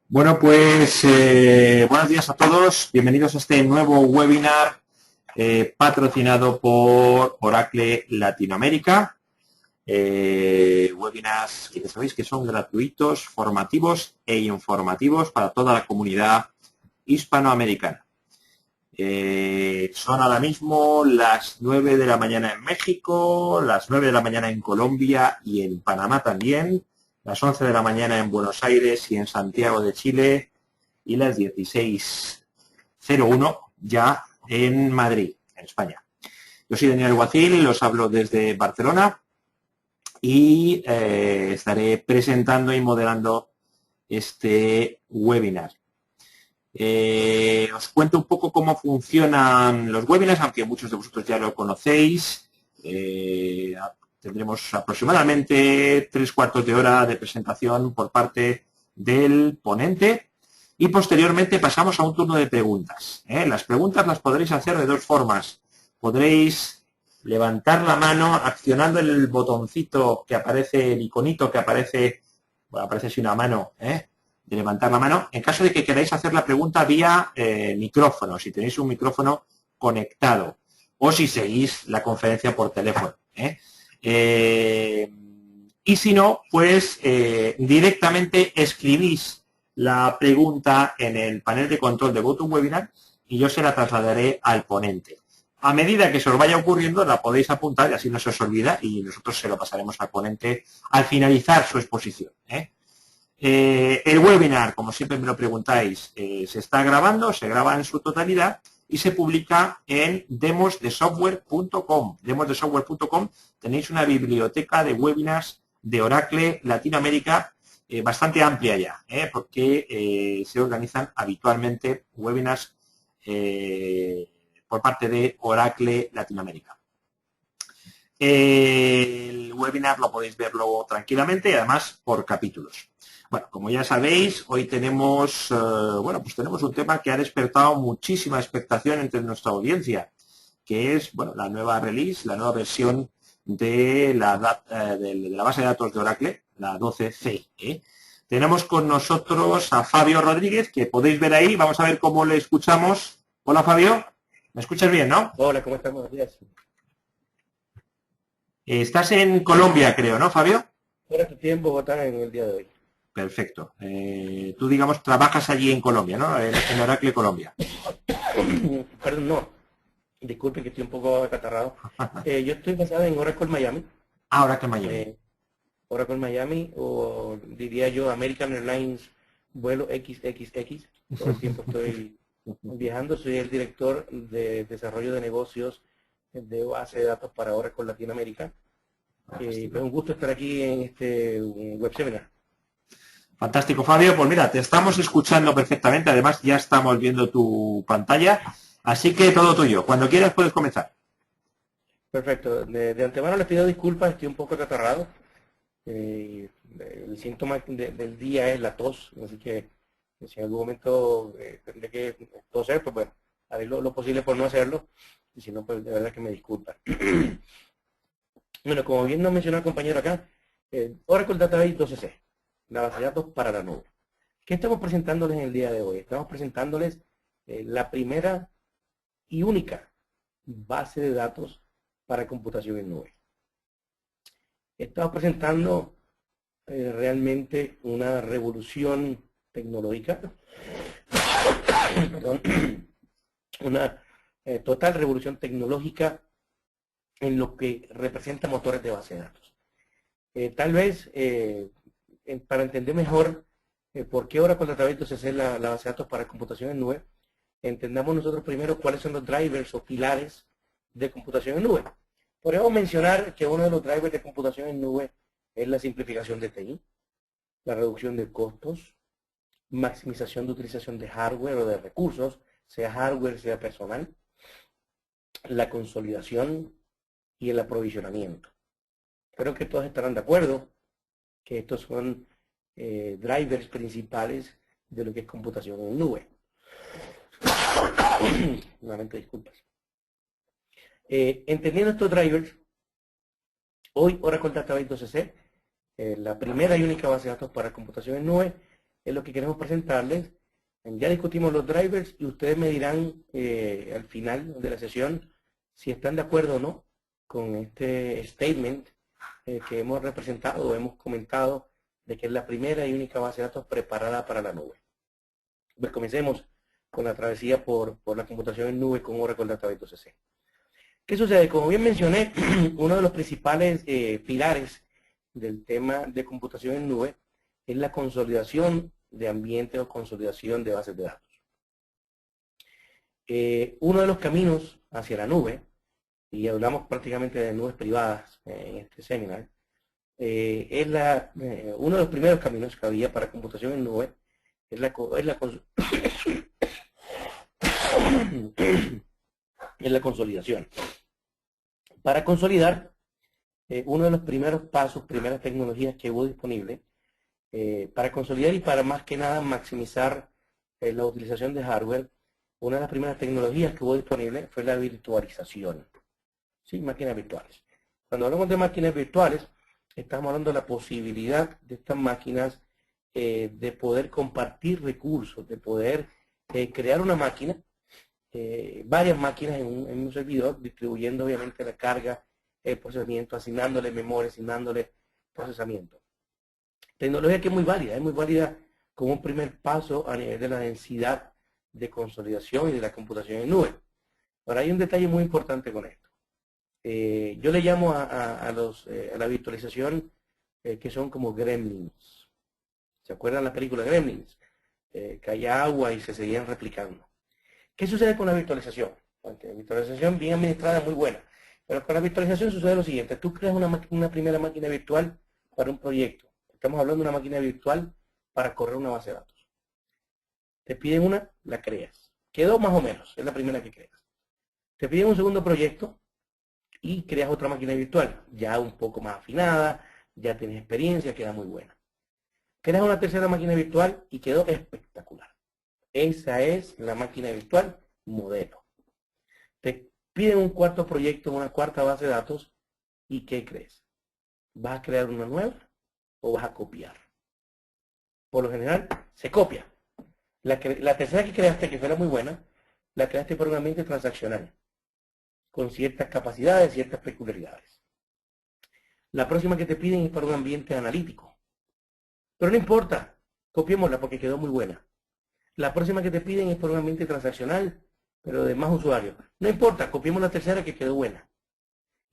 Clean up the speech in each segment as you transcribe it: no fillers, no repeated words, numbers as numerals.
Bueno, pues buenos días a todos. Bienvenidos a este nuevo webinar patrocinado por Oracle Latinoamérica. Webinars que sabéis que son gratuitos, formativos e informativos para toda la comunidad hispanoamericana. Son ahora mismo las 9 de la mañana en México, las 9 de la mañana en Colombia y en Panamá también, las 11 de la mañana en Buenos Aires y en Santiago de Chile y las 16:01 ya en Madrid, en España. Yo soy Daniel Alguacil, los hablo desde Barcelona y estaré presentando y moderando este webinar. Os cuento un poco cómo funcionan los webinars, aunque muchos de vosotros ya lo conocéis. Tendremos aproximadamente 3/4 de hora de presentación por parte del ponente y posteriormente pasamos a un turno de preguntas. Las preguntas las podréis hacer de dos formas. Podréis levantar la mano accionando el botoncito que aparece, el iconito que aparece, bueno, aparece así una mano, de levantar la mano, en caso de que queráis hacer la pregunta vía micrófono, si tenéis un micrófono conectado, o si seguís la conferencia por teléfono. Y si no, pues directamente escribís la pregunta en el panel de control de GoToWebinar y yo se la trasladaré al ponente. A medida que se os vaya ocurriendo, la podéis apuntar y así no se os olvida y nosotros se lo pasaremos al ponente al finalizar su exposición. El webinar, como siempre me lo preguntáis, se está grabando, se graba en su totalidad y se publica en demosdesoftware.com. Demosdesoftware.com tenéis una biblioteca de webinars de Oracle Latinoamérica bastante amplia ya, porque se organizan habitualmente webinars por parte de Oracle Latinoamérica. El webinar lo podéis ver luego tranquilamente y además por capítulos. Bueno, como ya sabéis, hoy tenemos, pues tenemos un tema que ha despertado muchísima expectación entre nuestra audiencia, que es, la nueva release, la nueva versión de la base de datos de Oracle, la 12C. Tenemos con nosotros a Fabio Rodríguez, que podéis ver ahí. Vamos a ver cómo le escuchamos. Hola, Fabio. ¿Me escuchas bien, no? Hola, ¿cómo estamos? Buenos días. Estás en Colombia, creo, ¿no, Fabio? Ahora estoy en Bogotá en el día de hoy. Perfecto. Tú, digamos, trabajas allí en Colombia, ¿no? En Oracle, Colombia. Perdón, no. Disculpen que estoy un poco acatarrado. Yo estoy basado en Oracle Miami. Ah, Oracle Miami. Oracle Miami, o diría yo American Airlines vuelo XXX. Todo el tiempo estoy viajando. Soy el director de desarrollo de negocios de base de datos para Oracle Latinoamérica. Es un gusto estar aquí en este web seminar. Fantástico, Fabio. Pues mira, te estamos escuchando perfectamente. Además, ya estamos viendo tu pantalla. Así que todo tuyo. Cuando quieras puedes comenzar. Perfecto. De antemano les pido disculpas, estoy un poco acatarrado. El síntoma del día es la tos, así que si en algún momento tendré que toser, pues bueno, haré lo posible por no hacerlo, y si no, pues de verdad que me disculpan. Bueno, como bien nos mencionó el compañero acá, Oracle Database 12C, la base de datos para la nube. ¿Qué estamos presentándoles en el día de hoy? Estamos presentándoles la primera y única base de datos para computación en nube. Estamos presentando realmente una revolución tecnológica, perdón, una total revolución tecnológica en lo que representa motores de base de datos. Tal vez, para entender mejor por qué Oracle Database 12C es la base de datos para computación en nube, entendamos nosotros primero cuáles son los drivers o pilares de computación en nube. Podemos mencionar que uno de los drivers de computación en nube es la simplificación de TI, la reducción de costos, maximización de utilización de hardware o de recursos, sea hardware, sea personal, la consolidación y el aprovisionamiento. Creo que todos estarán de acuerdo que estos son drivers principales de lo que es computación en nube. Nuevamente disculpas. Entendiendo estos drivers, hoy Oracle Database 12C, la primera y única base de datos para computación en nube, es lo que queremos presentarles. Ya discutimos los drivers y ustedes me dirán al final de la sesión si están de acuerdo o no con este statement que hemos representado o hemos comentado de que es la primera y única base de datos preparada para la nube. Pues comencemos con la travesía por la computación en nube con Oracle Database 2cc. ¿Qué sucede? Como bien mencioné, uno de los principales pilares del tema de computación en nube es la consolidación de ambiente o consolidación de bases de datos. Uno de los caminos hacia la nube, y hablamos prácticamente de nubes privadas en este seminar, es uno de los primeros caminos que había para computación en nube, es la consolidación. Para consolidar, uno de los primeros pasos, primeras tecnologías que hubo disponible, para consolidar y para más que nada maximizar la utilización de hardware, una de las primeras tecnologías que hubo disponible fue la virtualización. ¿Sí? Máquinas virtuales. Cuando hablamos de máquinas virtuales, estamos hablando de la posibilidad de estas máquinas de poder compartir recursos, de poder crear una máquina, varias máquinas en un servidor, distribuyendo obviamente la carga, el procesamiento, asignándole memoria, asignándole procesamiento. Tecnología que es muy válida como un primer paso a nivel de la densidad de consolidación y de la computación en nube. Ahora hay un detalle muy importante con esto. Yo le llamo a la virtualización que son como gremlins. ¿Se acuerdan la película Gremlins? Caía agua y se seguían replicando. ¿Qué sucede con la virtualización? La virtualización bien administrada es muy buena. Pero con la virtualización sucede lo siguiente. Tú creas una primera máquina virtual para un proyecto. Estamos hablando de una máquina virtual para correr una base de datos. Te piden una, la creas. Quedó más o menos, es la primera que creas. Te piden un segundo proyecto y creas otra máquina virtual, ya un poco más afinada, ya tienes experiencia, queda muy buena. Creas una tercera máquina virtual y quedó espectacular. Esa es la máquina virtual modelo. Te piden un cuarto proyecto, una cuarta base de datos, ¿y qué crees? ¿Vas a crear una nueva o vas a copiar? Por lo general, se copia. La tercera que creaste, que fue la muy buena, la creaste por un ambiente transaccional, con ciertas capacidades, ciertas peculiaridades. La próxima que te piden es para un ambiente analítico. Pero no importa, copiémosla porque quedó muy buena. La próxima que te piden es para un ambiente transaccional, pero de más usuarios. No importa, copiemos la tercera que quedó buena.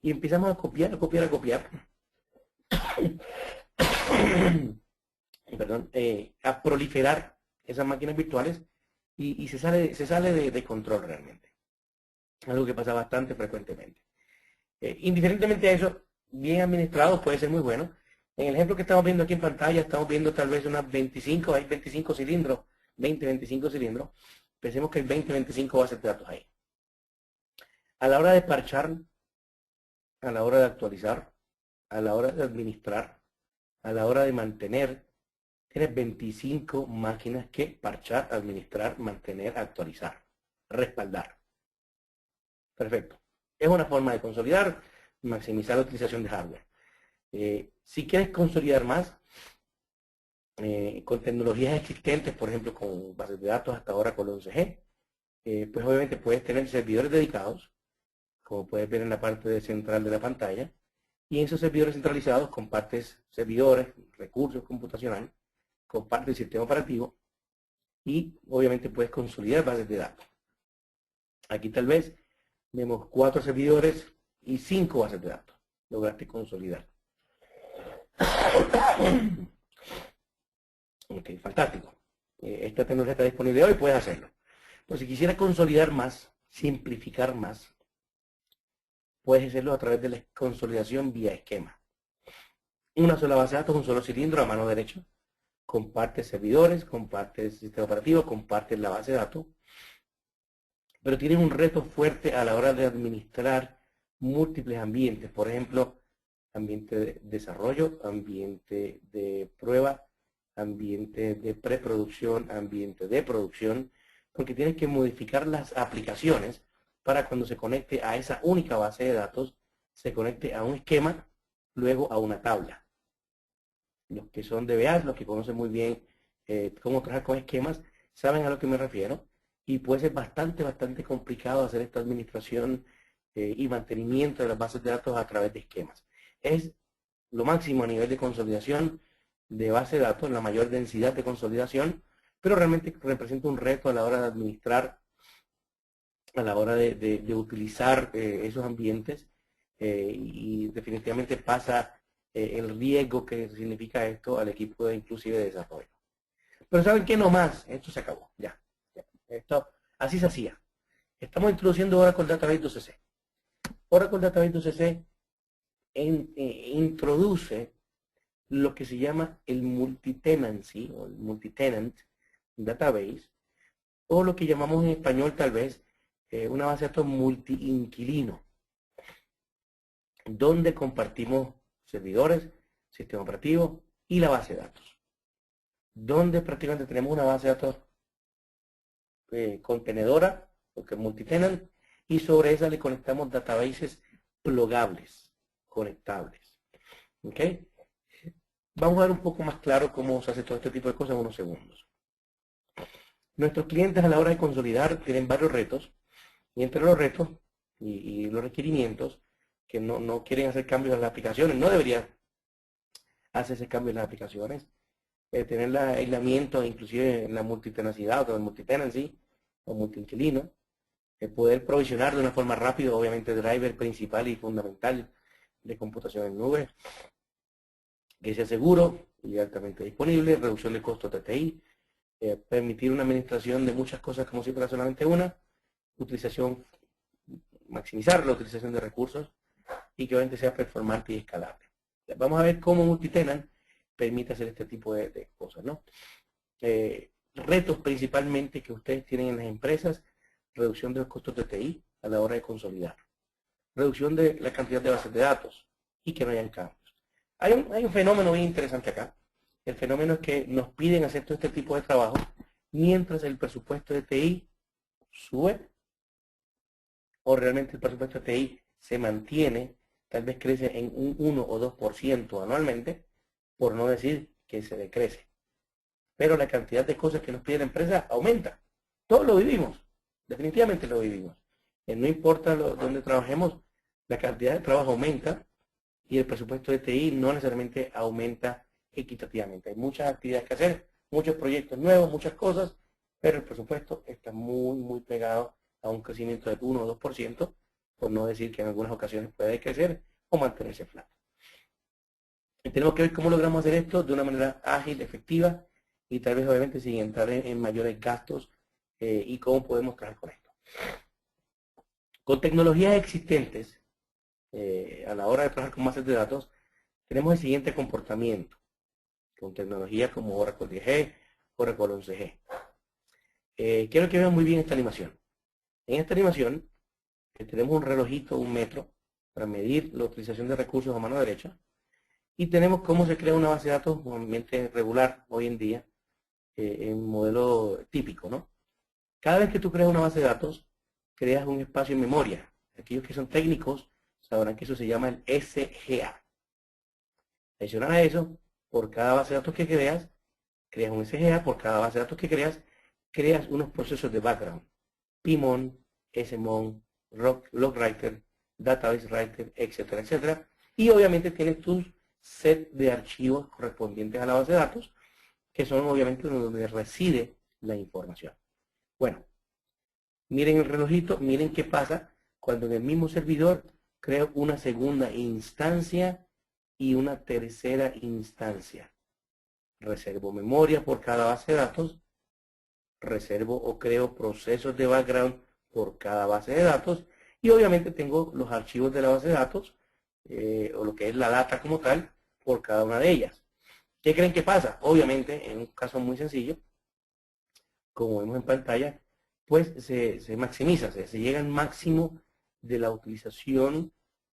Y empezamos a copiar, a copiar, a copiar. Perdón, a proliferar esas máquinas virtuales y se sale de control realmente. Algo que pasa bastante frecuentemente. Indiferentemente a eso, bien administrado puede ser muy bueno. En el ejemplo que estamos viendo aquí en pantalla, estamos viendo tal vez unas 25, hay 25 cilindros, 20, 25 cilindros. Pensemos que hay 20, 25 bases de datos ahí. A la hora de parchar, a la hora de actualizar, a la hora de administrar, a la hora de mantener, tienes 25 máquinas que parchar, administrar, mantener, actualizar, respaldar. Perfecto. Es una forma de consolidar, maximizar la utilización de hardware. Si quieres consolidar más, con tecnologías existentes, por ejemplo, con bases de datos hasta ahora con 11G, pues obviamente puedes tener servidores dedicados, como puedes ver en la parte central de la pantalla, y en esos servidores centralizados compartes servidores, recursos computacionales, compartes el sistema operativo y obviamente puedes consolidar bases de datos. Aquí tal vez vemos 4 servidores y 5 bases de datos. Lograste consolidar. Ok, fantástico. Esta tecnología está disponible hoy, puedes hacerlo. Pero si quisieras consolidar más, simplificar más, puedes hacerlo a través de la consolidación vía esquema. Una sola base de datos, un solo cilindro a mano derecha. Compartes servidores, compartes sistema operativo, compartes la base de datos. Pero tienes un reto fuerte a la hora de administrar múltiples ambientes. Por ejemplo, ambiente de desarrollo, ambiente de prueba, ambiente de preproducción, ambiente de producción, porque tienes que modificar las aplicaciones para cuando se conecte a esa única base de datos, se conecte a un esquema, luego a una tabla. Los que son DBAs, los que conocen muy bien cómo trabajar con esquemas, saben a lo que me refiero. Y puede ser bastante complicado hacer esta administración y mantenimiento de las bases de datos a través de esquemas. Es lo máximo a nivel de consolidación de base de datos, la mayor densidad de consolidación, pero realmente representa un reto a la hora de administrar, a la hora de utilizar esos ambientes y definitivamente pasa el riesgo que significa esto al equipo inclusive de desarrollo. Pero ¿saben qué? No más, esto se acabó, ya. Esto, así se hacía. Estamos introduciendo Oracle Database 2CC. Oracle Database 2CC introduce lo que se llama el multitenancy o el multitenant database, o lo que llamamos en español tal vez una base de datos multi-inquilino, donde compartimos servidores, sistema operativo y la base de datos, donde prácticamente tenemos una base de datos contenedora, porque es multitenant, y sobre esa le conectamos databases plugables, conectables. ¿Ok? Vamos a ver un poco más claro cómo se hace todo este tipo de cosas en unos segundos. Nuestros clientes a la hora de consolidar tienen varios retos, y entre los retos y los requerimientos, que no quieren hacer cambios en las aplicaciones, no deberían hacerse cambios en las aplicaciones, tener el aislamiento, inclusive en la multitenacidad o el multitenancy o multiinquilino, poder provisionar de una forma rápida, obviamente, driver principal y fundamental de computación en nube, que sea seguro y altamente disponible, reducción de costos TTI, permitir una administración de muchas cosas como si fuera solamente una, utilización, maximizar la utilización de recursos y que obviamente sea performante y escalable. Vamos a ver cómo Multitenant permite hacer este tipo de cosas, ¿no? Retos principalmente que ustedes tienen en las empresas: reducción de los costos de TI a la hora de consolidar, reducción de la cantidad de bases de datos y que no hayan cambios. Hay un fenómeno bien interesante acá. El fenómeno es que nos piden hacer todo este tipo de trabajo mientras el presupuesto de TI sube, o realmente el presupuesto de TI se mantiene, tal vez crece en un 1 o 2% anualmente, por no decir que se decrece. Pero la cantidad de cosas que nos pide la empresa aumenta. Todos lo vivimos, definitivamente lo vivimos. No importa dónde trabajemos, la cantidad de trabajo aumenta y el presupuesto de TI no necesariamente aumenta equitativamente. Hay muchas actividades que hacer, muchos proyectos nuevos, muchas cosas, pero el presupuesto está muy pegado a un crecimiento del 1 o 2%, por no decir que en algunas ocasiones puede crecer o mantenerse flat. Y tenemos que ver cómo logramos hacer esto de una manera ágil, efectiva y tal vez obviamente sin entrar en mayores gastos y cómo podemos trabajar con esto. Con tecnologías existentes, a la hora de trabajar con bases de datos, tenemos el siguiente comportamiento, con tecnologías como Oracle 10G, Oracle 11G. Quiero que vean muy bien esta animación. En esta animación tenemos un relojito, un metro, para medir la utilización de recursos a mano derecha, y tenemos cómo se crea una base de datos en un ambiente regular hoy en día, en modelo típico, ¿no? Cada vez que tú creas una base de datos, creas un espacio en memoria. Aquellos que son técnicos sabrán que eso se llama el SGA. Adicional a eso, por cada base de datos que creas un SGA, por cada base de datos que creas unos procesos de background. PMON, SMON, LogWriter, Database Writer, etcétera, etcétera. Y obviamente tienes tus set de archivos correspondientes a la base de datos, que son obviamente donde reside la información. Bueno, miren el relojito, miren qué pasa cuando en el mismo servidor creo una segunda instancia y una tercera instancia. Reservo memoria por cada base de datos, reservo o creo procesos de background por cada base de datos, y obviamente tengo los archivos de la base de datos, o lo que es la data como tal, por cada una de ellas. ¿Qué creen que pasa? Obviamente, en un caso muy sencillo, como vemos en pantalla, pues se maximiza, se llega al máximo de la utilización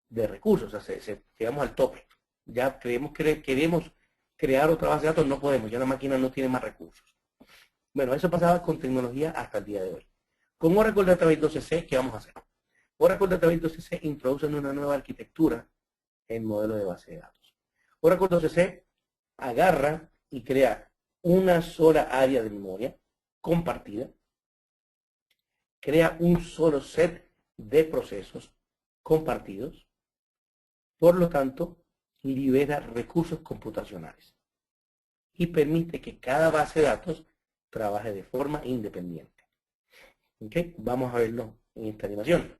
de recursos, o sea, llegamos al tope. Ya queremos crear otra base de datos, no podemos, ya la máquina no tiene más recursos. Bueno, eso pasaba con tecnología hasta el día de hoy. Con Oracle Database 2CC, ¿qué vamos a hacer? Oracle Database 2CC introduce una nueva arquitectura en modelo de base de datos. Oracle 2CC agarra y crea una sola área de memoria compartida, crea un solo set de procesos compartidos, por lo tanto, libera recursos computacionales y permite que cada base de datos trabaje de forma independiente. ¿Okay? Vamos a verlo en esta animación.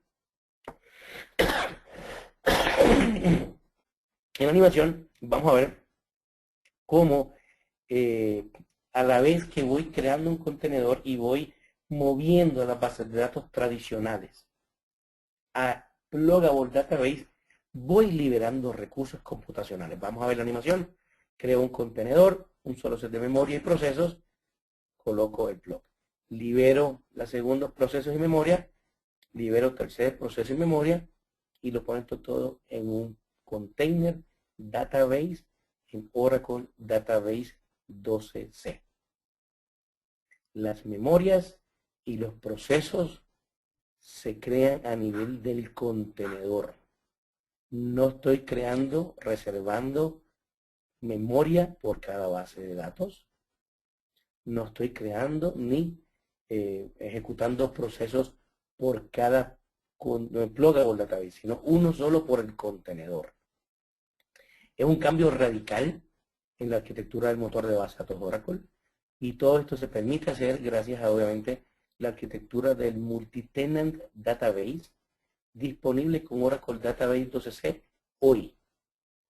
En la animación vamos a ver cómo a la vez que voy creando un contenedor y voy moviendo las bases de datos tradicionales a Pluggable Database, voy liberando recursos computacionales. Vamos a ver la animación. Creo un contenedor, un solo set de memoria y procesos, coloco el plug. Libero los segundos procesos y memoria, libero tercer proceso y memoria y lo conecto todo en un container database en Oracle Database 12c. Las memorias y los procesos se crean a nivel del contenedor. No estoy creando, reservando memoria por cada base de datos. No estoy creando ni ejecutando procesos por cada pluggable database, sino uno solo por el contenedor. Es un cambio radical en la arquitectura del motor de base de datos Oracle y todo esto se permite hacer gracias a, obviamente, la arquitectura del multitenant database disponible con Oracle Database 12c hoy,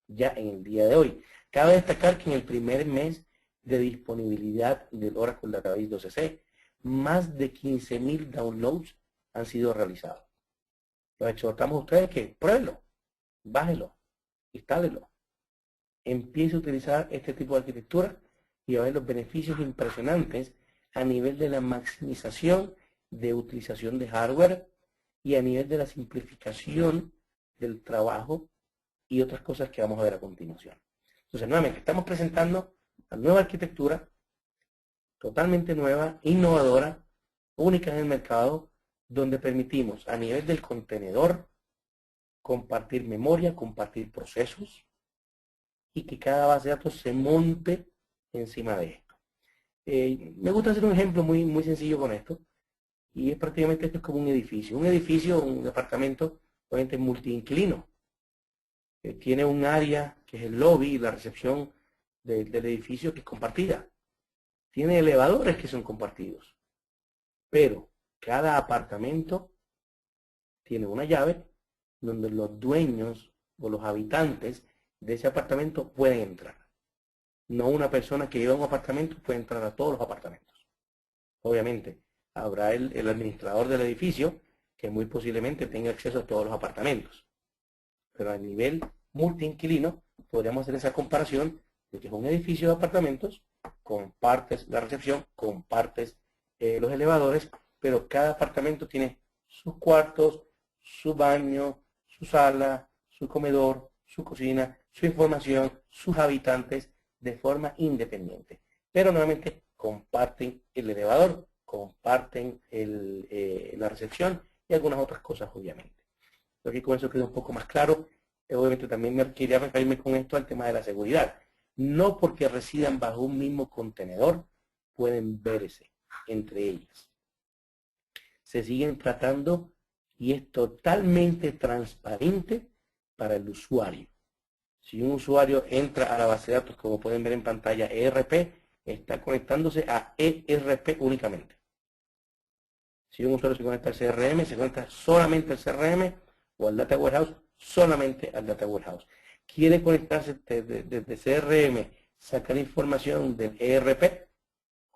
ya en el día de hoy. Cabe destacar que en el primer mes de disponibilidad del Oracle Database 12c, más de 15.000 downloads han sido realizados. Los exhortamos a ustedes que pruébenlo, bájenlo, instálelo, empiece a utilizar este tipo de arquitectura y va a ver los beneficios impresionantes a nivel de la maximización de utilización de hardware y a nivel de la simplificación del trabajo y otras cosas que vamos a ver a continuación. Entonces, nuevamente, estamos presentando una nueva arquitectura totalmente nueva, innovadora, única en el mercado, donde permitimos a nivel del contenedor compartir memoria, compartir procesos y que cada base de datos se monte encima de esto. Me gusta hacer un ejemplo muy sencillo con esto y es prácticamente esto es como un edificio. Un edificio, un departamento, obviamente multiinquilino. Tiene un área que es el lobby y la recepción del edificio que es compartida. Tiene elevadores que son compartidos. Pero cada apartamento tiene una llave donde los dueños o los habitantes de ese apartamento pueden entrar. No una persona que lleva un apartamento puede entrar a todos los apartamentos. Obviamente, habrá el administrador del edificio que muy posiblemente tenga acceso a todos los apartamentos. Pero a nivel multiinquilino podríamos hacer esa comparación de que es un edificio de apartamentos, compartes la recepción, compartes los elevadores, pero cada apartamento tiene sus cuartos, su baño, su sala, su comedor, su cocina, su información, sus habitantes de forma independiente. Pero nuevamente comparten el elevador, comparten la recepción y algunas otras cosas obviamente. Creo que con eso queda un poco más claro. Obviamente también me quería referirme con esto al tema de la seguridad. No porque residan bajo un mismo contenedor pueden verse entre ellas. Se siguen tratando y es totalmente transparente para el usuario. Si un usuario entra a la base de datos, como pueden ver en pantalla, ERP, está conectándose a ERP únicamente. Si un usuario se conecta al CRM, se conecta solamente al CRM o al Data Warehouse, solamente al Data Warehouse. Quiere conectarse desde CRM, sacar información del ERP,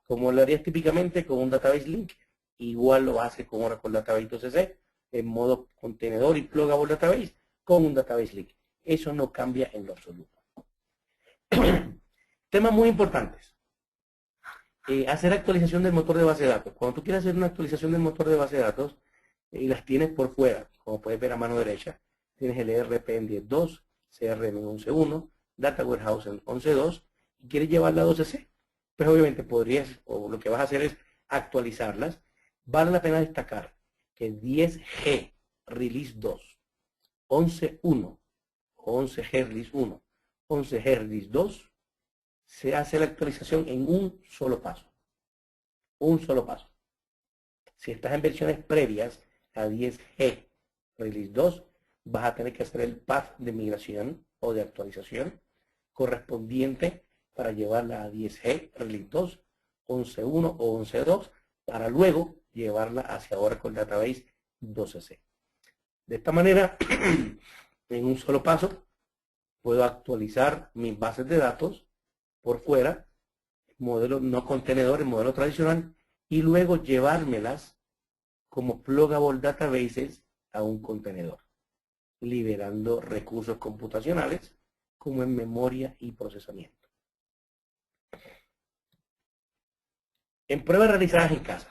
como lo harías típicamente con un Database Link, igual lo hace con Oracle Database 12c, en modo contenedor y pluggable database, con un Database Link. Eso no cambia en lo absoluto. Temas muy importantes. Hacer actualización del motor de base de datos. Cuando tú quieres hacer una actualización del motor de base de datos y las tienes por fuera, como puedes ver a mano derecha, tienes el ERP en 10.2, CRM en 11.1, Data Warehouse en 11.2 y quieres llevarla a 12c. Pues obviamente podrías, o lo que vas a hacer es actualizarlas. Vale la pena destacar que 10G Release 2, 11.1, 11G Release 1, 11G Release 2 se hace la actualización en un solo paso. Un solo paso. Si estás en versiones previas a 10G Release 2, vas a tener que hacer el path de migración o de actualización correspondiente para llevarla a 10G Release 2, 11.1 o 11.2, para luego llevarla hacia Oracle Database 12C. De esta manera, en un solo paso, puedo actualizar mis bases de datos por fuera, modelo no contenedor, el modelo tradicional, y luego llevármelas como pluggable databases a un contenedor, liberando recursos computacionales como en memoria y procesamiento. En pruebas realizadas en casa,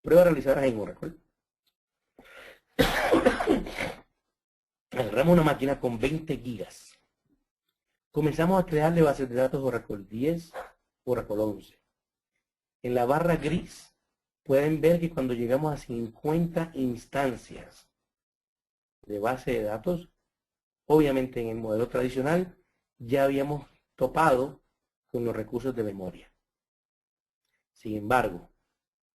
pruebas realizadas en Oracle, agarramos una máquina con 20 gigas. Comenzamos a crearle bases de datos Oracle 10, Oracle 11. En la barra gris pueden ver que cuando llegamos a 50 instancias de base de datos, obviamente en el modelo tradicional ya habíamos topado con los recursos de memoria. Sin embargo,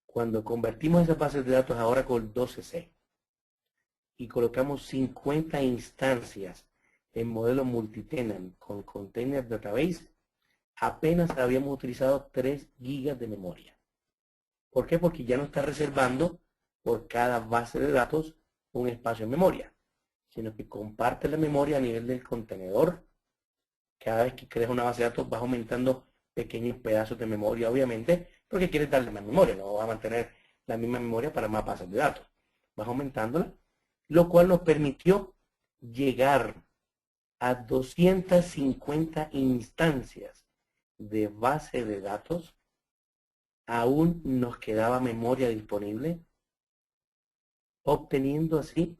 cuando convertimos esas bases de datos a Oracle 12C y colocamos 50 instancias en modelo multitenant con Container Database, apenas habíamos utilizado 3 gigas de memoria. ¿Por qué? Porque ya no está reservando por cada base de datos un espacio en memoria, sino que comparte la memoria a nivel del contenedor. Cada vez que creas una base de datos vas aumentando pequeños pedazos de memoria, obviamente, porque quieres darle más memoria, no vas a mantener la misma memoria para más bases de datos. Vas aumentándola, lo cual nos permitió llegar a 250 instancias de base de datos. Aún nos quedaba memoria disponible, obteniendo así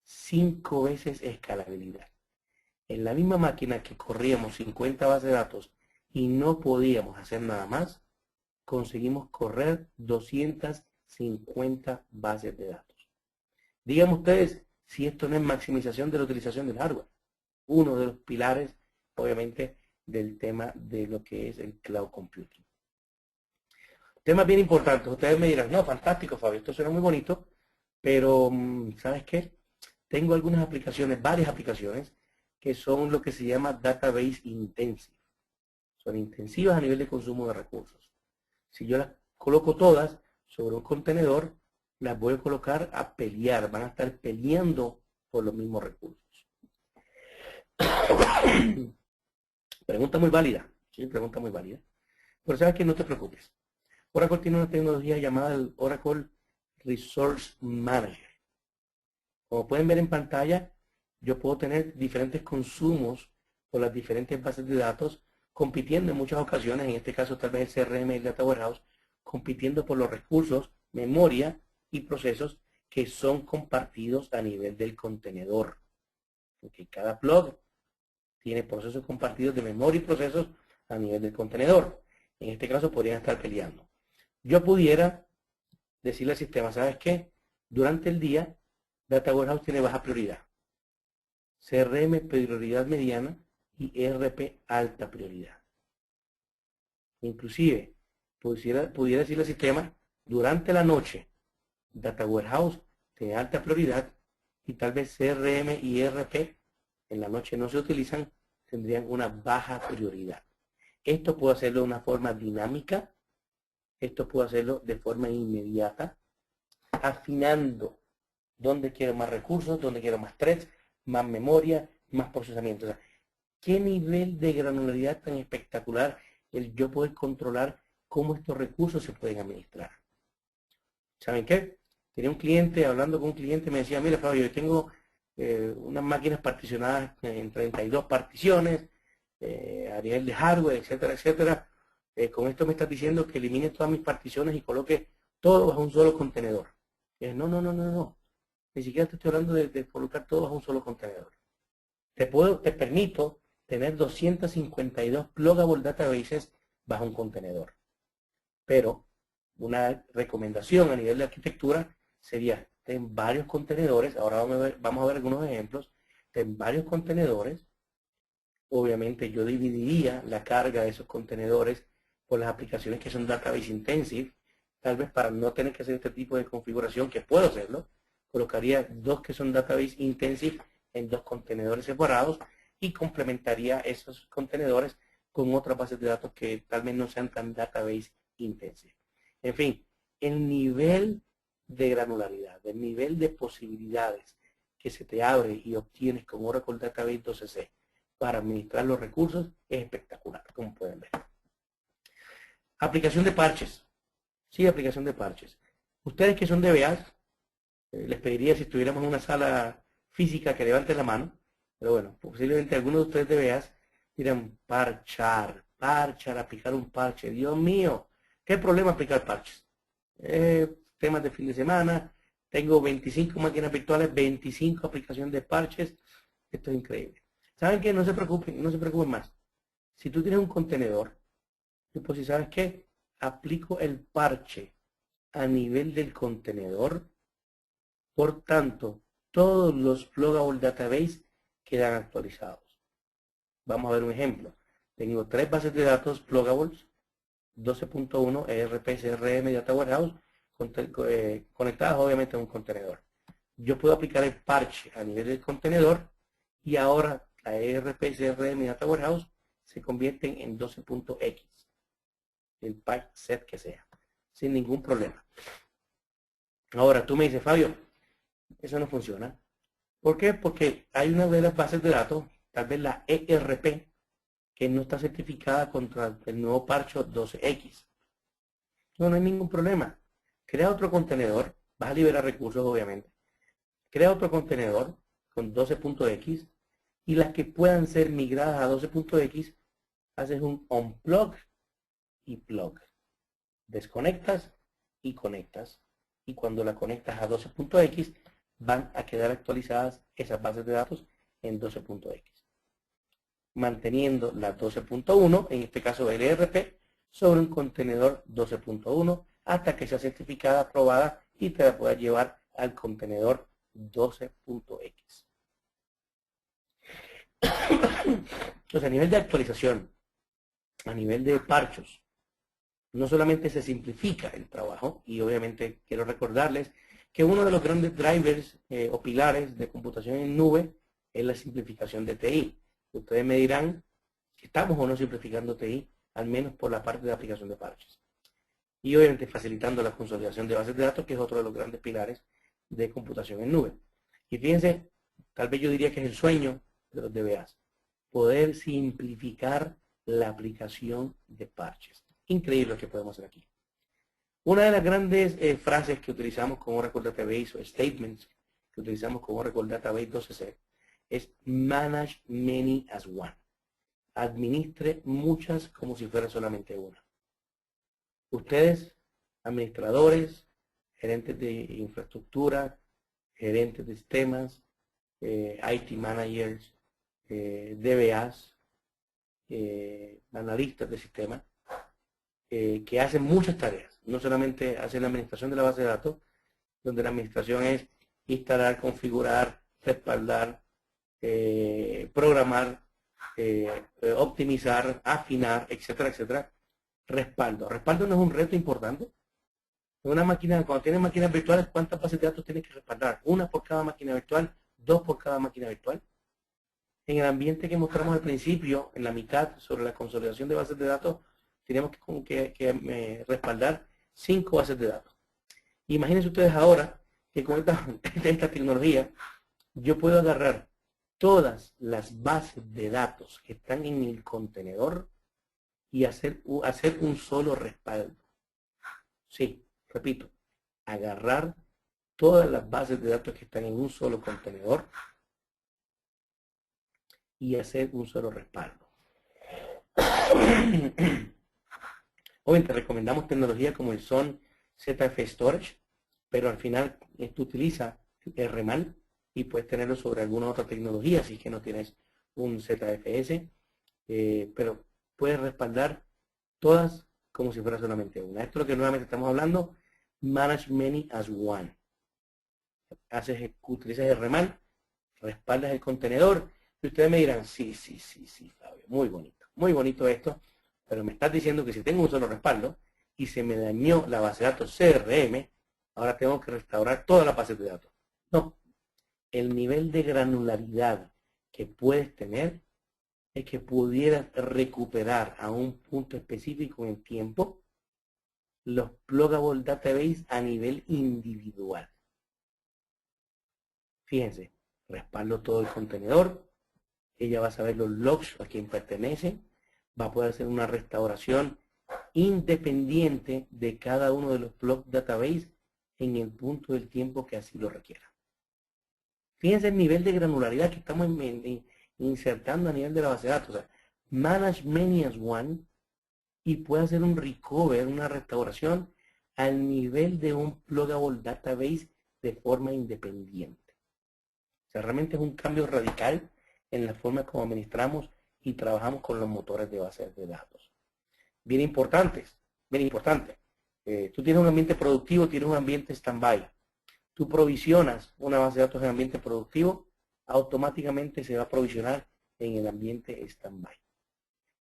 5 veces escalabilidad. En la misma máquina que corríamos 50 bases de datos y no podíamos hacer nada más, conseguimos correr 250 bases de datos. Díganme ustedes si esto no es maximización de la utilización del hardware. Uno de los pilares, obviamente, del tema de lo que es el cloud computing. Temas bien importantes. Ustedes me dirán, no, fantástico, Fabio, esto suena muy bonito, pero ¿sabes qué? Tengo algunas aplicaciones, varias aplicaciones, que son lo que se llama database intensive. Son intensivas a nivel de consumo de recursos. Si yo las coloco todas sobre un contenedor, las voy a colocar a pelear, van a estar peleando por los mismos recursos. Pregunta muy válida, sí, pregunta muy válida. Pero sabes que no te preocupes. Oracle tiene una tecnología llamada el Oracle Resource Manager. Como pueden ver en pantalla, yo puedo tener diferentes consumos por las diferentes bases de datos, compitiendo en muchas ocasiones, en este caso tal vez el CRM y el Data Warehouse, compitiendo por los recursos, memoria y procesos que son compartidos a nivel del contenedor. Porque cada plug tiene procesos compartidos de memoria y procesos a nivel del contenedor. En este caso podrían estar peleando. Yo pudiera decirle al sistema, ¿sabes qué? Durante el día, Data Warehouse tiene baja prioridad. CRM prioridad mediana y ERP alta prioridad. Inclusive, pudiera decirle al sistema, durante la noche, Data Warehouse tiene alta prioridad y tal vez CRM y ERP en la noche no se utilizan, tendrían una baja prioridad. Esto puedo hacerlo de una forma dinámica, esto puedo hacerlo de forma inmediata, afinando dónde quiero más recursos, dónde quiero más threads, más memoria, más procesamiento. O sea, ¿qué nivel de granularidad tan espectacular el yo poder controlar cómo estos recursos se pueden administrar? ¿Saben qué? Tenía un cliente, hablando con un cliente, me decía, mira Fabio, yo tengo unas máquinas particionadas en 32 particiones, a nivel de hardware, etcétera, etcétera. Con esto me estás diciendo que elimine todas mis particiones y coloque todo bajo un solo contenedor. No. Ni siquiera te estoy hablando de colocar todo bajo un solo contenedor. Te permito tener 252 pluggable databases bajo un contenedor. Pero una recomendación a nivel de arquitectura sería ten varios contenedores. Ahora vamos a ver algunos ejemplos. Ten varios contenedores, obviamente yo dividiría la carga de esos contenedores por las aplicaciones que son database intensive, tal vez para no tener que hacer este tipo de configuración, que puedo hacerlo, colocaría dos que son database intensive en dos contenedores separados y complementaría esos contenedores con otras bases de datos que tal vez no sean tan database intensive. En fin, el nivel de granularidad, el nivel de posibilidades que se te abre y obtienes con Oracle Database 12c para administrar los recursos es espectacular, como pueden ver. Aplicación de parches. Sí, aplicación de parches. Ustedes que son DBAs, les pediría si estuviéramos en una sala física que levanten la mano, pero bueno, posiblemente algunos de ustedes DBAs dirán parchar, aplicar un parche. Dios mío, ¿qué problema aplicar parches? Temas de fin de semana, tengo 25 máquinas virtuales, 25 aplicaciones de parches. Esto es increíble. ¿Saben qué? No se preocupen más. Si tú tienes un contenedor, pues si sabes qué, aplico el parche a nivel del contenedor. Por tanto, todos los pluggable database quedan actualizados. Vamos a ver un ejemplo. Tengo 3 bases de datos pluggables, 12.1 ERP CRM Data Warehouse, conectadas obviamente a un contenedor. Yo puedo aplicar el parche a nivel del contenedor y ahora la ERP CRM Data Warehouse se convierten en 12.x, el patch set que sea, sin ningún problema. Ahora tú me dices, Fabio, eso no funciona. ¿Por qué? Porque hay una de las bases de datos, tal vez la ERP, que no está certificada contra el nuevo parche 12X. No hay ningún problema. Crea otro contenedor, vas a liberar recursos obviamente. Crea otro contenedor con 12.x y las que puedan ser migradas a 12.x, haces un unplug y plug. Desconectas y conectas. Y cuando la conectas a 12.x, van a quedar actualizadas esas bases de datos en 12.x. Manteniendo la 12.1, en este caso el ERP, sobre un contenedor 12.1 hasta que sea certificada, aprobada y te la puedas llevar al contenedor 12.x. Entonces, a nivel de actualización, a nivel de parchos, no solamente se simplifica el trabajo, y obviamente quiero recordarles que uno de los grandes drivers o pilares de computación en nube es la simplificación de TI. Ustedes me dirán si estamos o no simplificando TI, al menos por la parte de aplicación de parches. Y obviamente facilitando la consolidación de bases de datos, que es otro de los grandes pilares de computación en nube. Y fíjense, tal vez yo diría que es el sueño de los DBAs, poder simplificar la aplicación de parches. Increíble lo que podemos hacer aquí. Una de las grandes frases que utilizamos con Oracle Database o statements que utilizamos con Oracle Database 12c es manage many as one. Administre muchas como si fuera solamente una. Ustedes, administradores, gerentes de infraestructura, gerentes de sistemas, IT managers, DBAs, analistas de sistemas, que hacen muchas tareas. No solamente hacen la administración de la base de datos, donde la administración es instalar, configurar, respaldar, programar, optimizar, afinar, etcétera, etcétera. Respaldo. Respaldo no es un reto importante. Una máquina, cuando tienes máquinas virtuales, ¿cuántas bases de datos tienes que respaldar? Una por cada máquina virtual, 2 por cada máquina virtual. En el ambiente que mostramos al principio, en la mitad, sobre la consolidación de bases de datos, tenemos que respaldar 5 bases de datos. Imagínense ustedes ahora que con esta tecnología yo puedo agarrar todas las bases de datos que están en el contenedor y hacer un solo respaldo. Sí, repito, agarrar todas las bases de datos que están en un solo contenedor y hacer un solo respaldo. Obviamente recomendamos tecnologías como el SON ZF Storage, pero al final esto utiliza RMAN y puedes tenerlo sobre alguna otra tecnología, así que no tienes un ZFS, pero puedes respaldar todas como si fuera solamente una. Esto es lo que nuevamente estamos hablando, manage many as one. Utilizas RMAN, respaldas el contenedor, Y ustedes me dirán, sí, Fabio, muy bonito esto, pero me estás diciendo que si tengo un solo respaldo y se me dañó la base de datos CRM, ahora tengo que restaurar toda la base de datos. No, el nivel de granularidad que puedes tener es que pudieras recuperar a un punto específico en el tiempo los pluggable database a nivel individual. Fíjense, respaldo todo el contenedor, ella va a saber los logs a quién pertenecen, va a poder hacer una restauración independiente de cada uno de los plug database en el punto del tiempo que así lo requiera. Fíjense el nivel de granularidad que estamos insertando a nivel de la base de datos. O sea, manage many as one y puede hacer un recover, una restauración al nivel de un pluggable database de forma independiente. O sea, realmente es un cambio radical en la forma como administramos y trabajamos con los motores de bases de datos. Bien importante. Tú tienes un ambiente productivo, tienes un ambiente stand-by. Tú provisionas una base de datos en ambiente productivo, automáticamente se va a provisionar en el ambiente stand-by.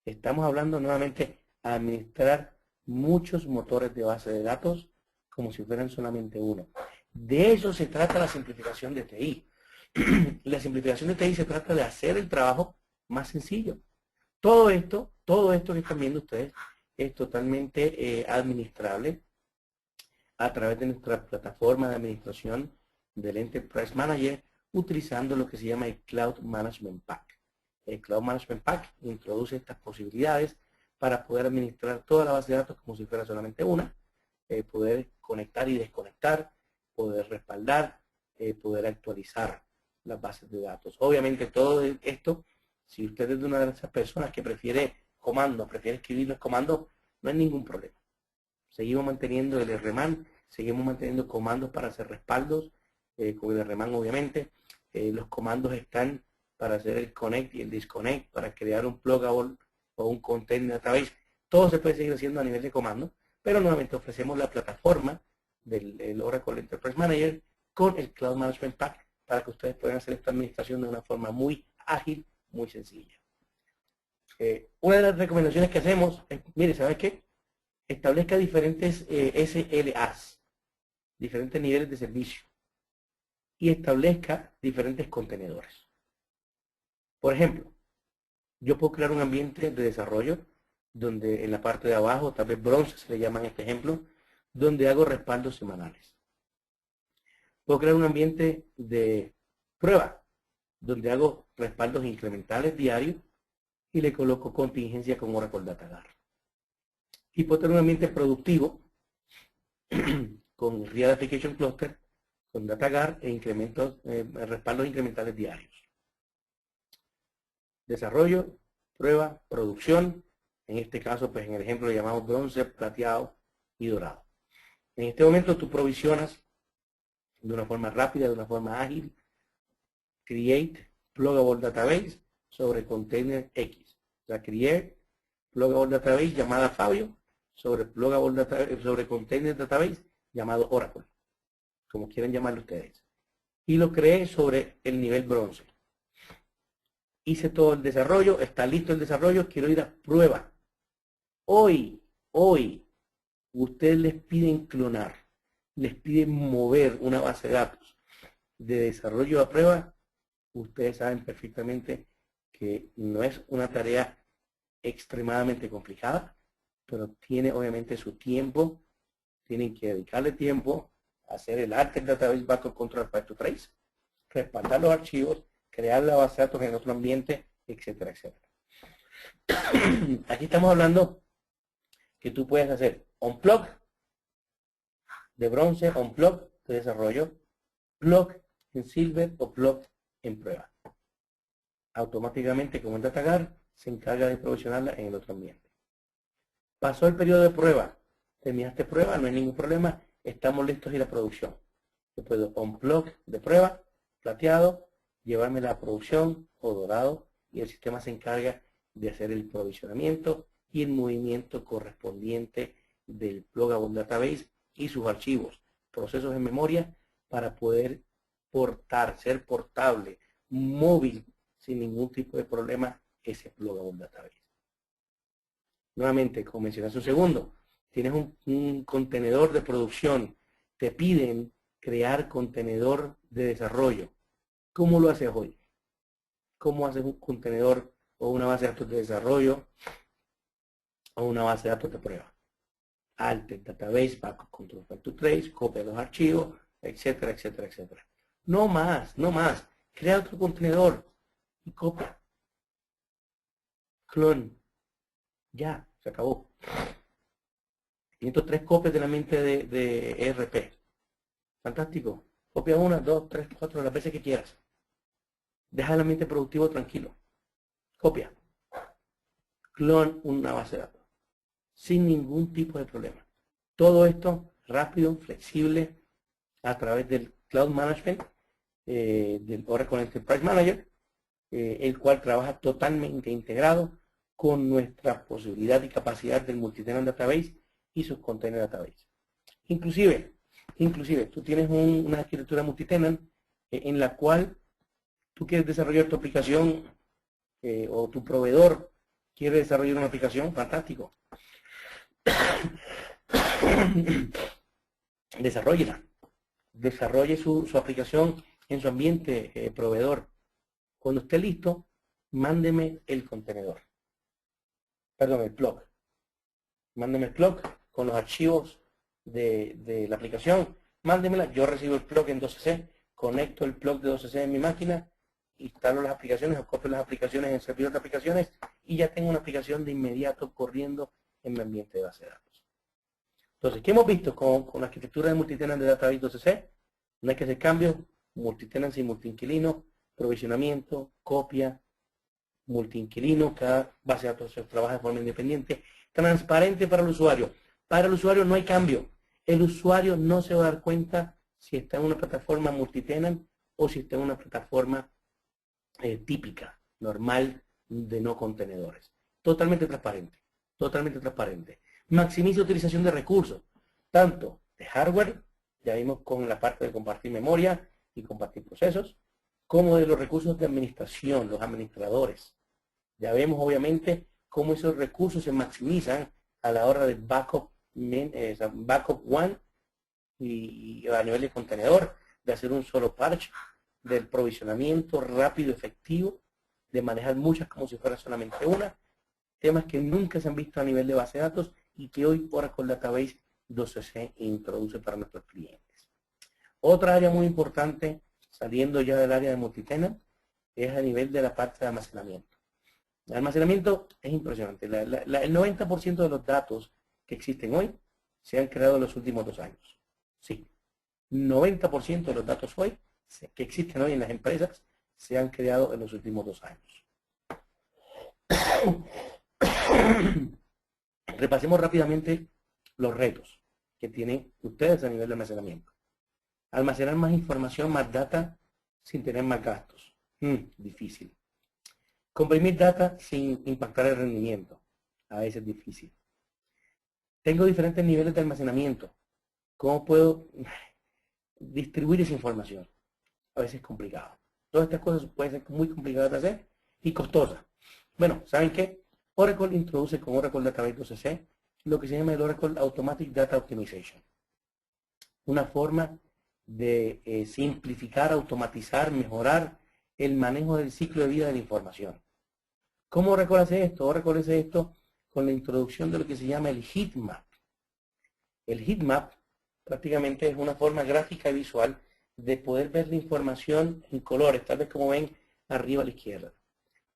Estamos hablando nuevamente de administrar muchos motores de base de datos como si fueran solamente uno. De eso se trata la simplificación de TI. La simplificación de TI se trata de hacer el trabajo más sencillo. Todo esto que están viendo ustedes es totalmente administrable a través de nuestra plataforma de administración del Enterprise Manager utilizando lo que se llama el Cloud Management Pack. El Cloud Management Pack introduce estas posibilidades para poder administrar toda la base de datos como si fuera solamente una, poder conectar y desconectar, poder respaldar, poder actualizar las bases de datos. Obviamente todo esto, si usted es de una de esas personas que prefiere comandos, prefiere escribir los comandos, no hay ningún problema. Seguimos manteniendo el RMAN, seguimos manteniendo comandos para hacer respaldos, con el RMAN obviamente. Los comandos están para hacer el connect y el disconnect, para crear un pluggable o un container database. Todo se puede seguir haciendo a nivel de comando, pero nuevamente ofrecemos la plataforma del Oracle Enterprise Manager con el Cloud Management Pack para que ustedes puedan hacer esta administración de una forma muy ágil, muy sencilla. Una de las recomendaciones que hacemos es, mire, ¿sabe qué? Establezca diferentes SLAs, diferentes niveles de servicio, y establezca diferentes contenedores. Por ejemplo, yo puedo crear un ambiente de desarrollo donde en la parte de abajo, tal vez bronce se le llama en este ejemplo, donde hago respaldos semanales. Puedo crear un ambiente de prueba donde hago respaldos incrementales diarios y le coloco contingencia con Oracle DataGuard. Y puedo tener un ambiente productivo con Real Application Cluster, con DataGuard e incrementos, respaldos incrementales diarios. Desarrollo, prueba, producción. En este caso, pues en el ejemplo le llamamos bronce, plateado y dorado. En este momento tú provisionas de una forma rápida, de una forma ágil, create pluggable database sobre container X. O sea, create pluggable database llamada Fabio sobre pluggable database, sobre container database llamado Oracle, como quieran llamarlo ustedes. Y lo creé sobre el nivel bronce. Hice todo el desarrollo, está listo el desarrollo, quiero ir a prueba. Hoy, ustedes les piden clonar, les piden mover una base de datos de desarrollo a prueba. Ustedes saben perfectamente que no es una tarea extremadamente complicada, pero tiene obviamente su tiempo. Tienen que dedicarle tiempo a hacer el Arctic Database Backup Control Path to Trace, respaldar los archivos, crear la base de datos en otro ambiente, etcétera, etcétera. Aquí estamos hablando que tú puedes hacer on-plug de bronce, on-plug de desarrollo, plug en silver o plug en prueba. Automáticamente, como en DataGuard, se encarga de provisionarla en el otro ambiente. Pasó el periodo de prueba. Terminaste prueba, no hay ningún problema. Estamos listos y la producción. Yo puedo on-plug de prueba, plateado, llevarme la producción o dorado y el sistema se encarga de hacer el provisionamiento y el movimiento correspondiente del pluggable database y sus archivos, procesos en memoria para poder portar, ser portable, móvil, sin ningún tipo de problema ese Pluggable Database. Nuevamente, como mencioné hace un segundo, tienes un contenedor de producción, te piden crear contenedor de desarrollo. ¿Cómo lo haces hoy? ¿Cómo haces un contenedor o una base de datos de desarrollo o una base de datos de prueba? Alter Database, Backup Control File to Trace, copia de los archivos, etcétera, etcétera, etcétera. No más, no más. Crea otro contenedor y copia. Clon. Ya, se acabó. 503 copias de la mente de ERP. Fantástico. Copia 1, 2, 3, 4, las veces que quieras. Deja el ambiente productivo tranquilo. Copia. Clon una base de datos. Sin ningún tipo de problema. Todo esto rápido, flexible, a través del Cloud Management, del Oracle Enterprise Manager, el cual trabaja totalmente integrado con nuestra posibilidad y capacidad del Multitenant Database y sus Container Database. Inclusive, tú tienes una arquitectura multitenant en la cual tú quieres desarrollar tu aplicación o tu proveedor quiere desarrollar una aplicación, fantástico. Desarrollela. Desarrolle su aplicación en su ambiente proveedor. Cuando esté listo, mándeme el contenedor. Perdón, el plug. Mándeme el plug con los archivos de la aplicación. Mándemela. Yo recibo el plug en 2CC. Conecto el plug de 2CC en mi máquina. Instalo las aplicaciones o copio las aplicaciones en el servidor de aplicaciones. Y ya tengo una aplicación de inmediato corriendo en mi ambiente de base de datos. Entonces, ¿qué hemos visto con la arquitectura de multitenant de Database 2CC? No hay que hacer cambios. Multitenant y multiinquilino. Provisionamiento, copia, multiinquilino, cada base de datos trabaja de forma independiente, transparente para el usuario. Para el usuario no hay cambio. El usuario no se va a dar cuenta si está en una plataforma multitenant o si está en una plataforma típica, normal, de no contenedores. Totalmente transparente, totalmente transparente. Maximiza utilización de recursos, tanto de hardware, ya vimos con la parte de compartir memoria y compartir procesos, como de los recursos de administración, los administradores. Ya vemos obviamente cómo esos recursos se maximizan a la hora de backup one y a nivel de contenedor, de hacer un solo parche, del provisionamiento rápido, efectivo, de manejar muchas como si fuera solamente una, temas que nunca se han visto a nivel de base de datos y que hoy Oracle Database 2CC introduce para nuestros clientes. Otra área muy importante, saliendo ya del área de multitenant, es a nivel de la parte de almacenamiento. El almacenamiento es impresionante. El 90% de los datos que existen hoy se han creado en los últimos 2 años. Sí, 90% de los datos hoy que existen hoy en las empresas se han creado en los últimos 2 años. Repasemos rápidamente los retos que tienen ustedes a nivel de almacenamiento. Almacenar más información, más data, sin tener más gastos. Difícil. Comprimir data sin impactar el rendimiento. A veces difícil. Tengo diferentes niveles de almacenamiento. ¿Cómo puedo distribuir esa información? A veces es complicado. Todas estas cosas pueden ser muy complicadas de hacer y costosas. Bueno, ¿saben qué? Oracle introduce con Oracle Database 2CC lo que se llama el Oracle Automatic Data Optimization. Una forma de simplificar, automatizar, mejorar el manejo del ciclo de vida de la información. ¿Cómo Oracle hace esto? Oracle hace esto con la introducción de lo que se llama el heatmap. El heatmap prácticamente es una forma gráfica y visual de poder ver la información en colores, tal vez como ven arriba a la izquierda,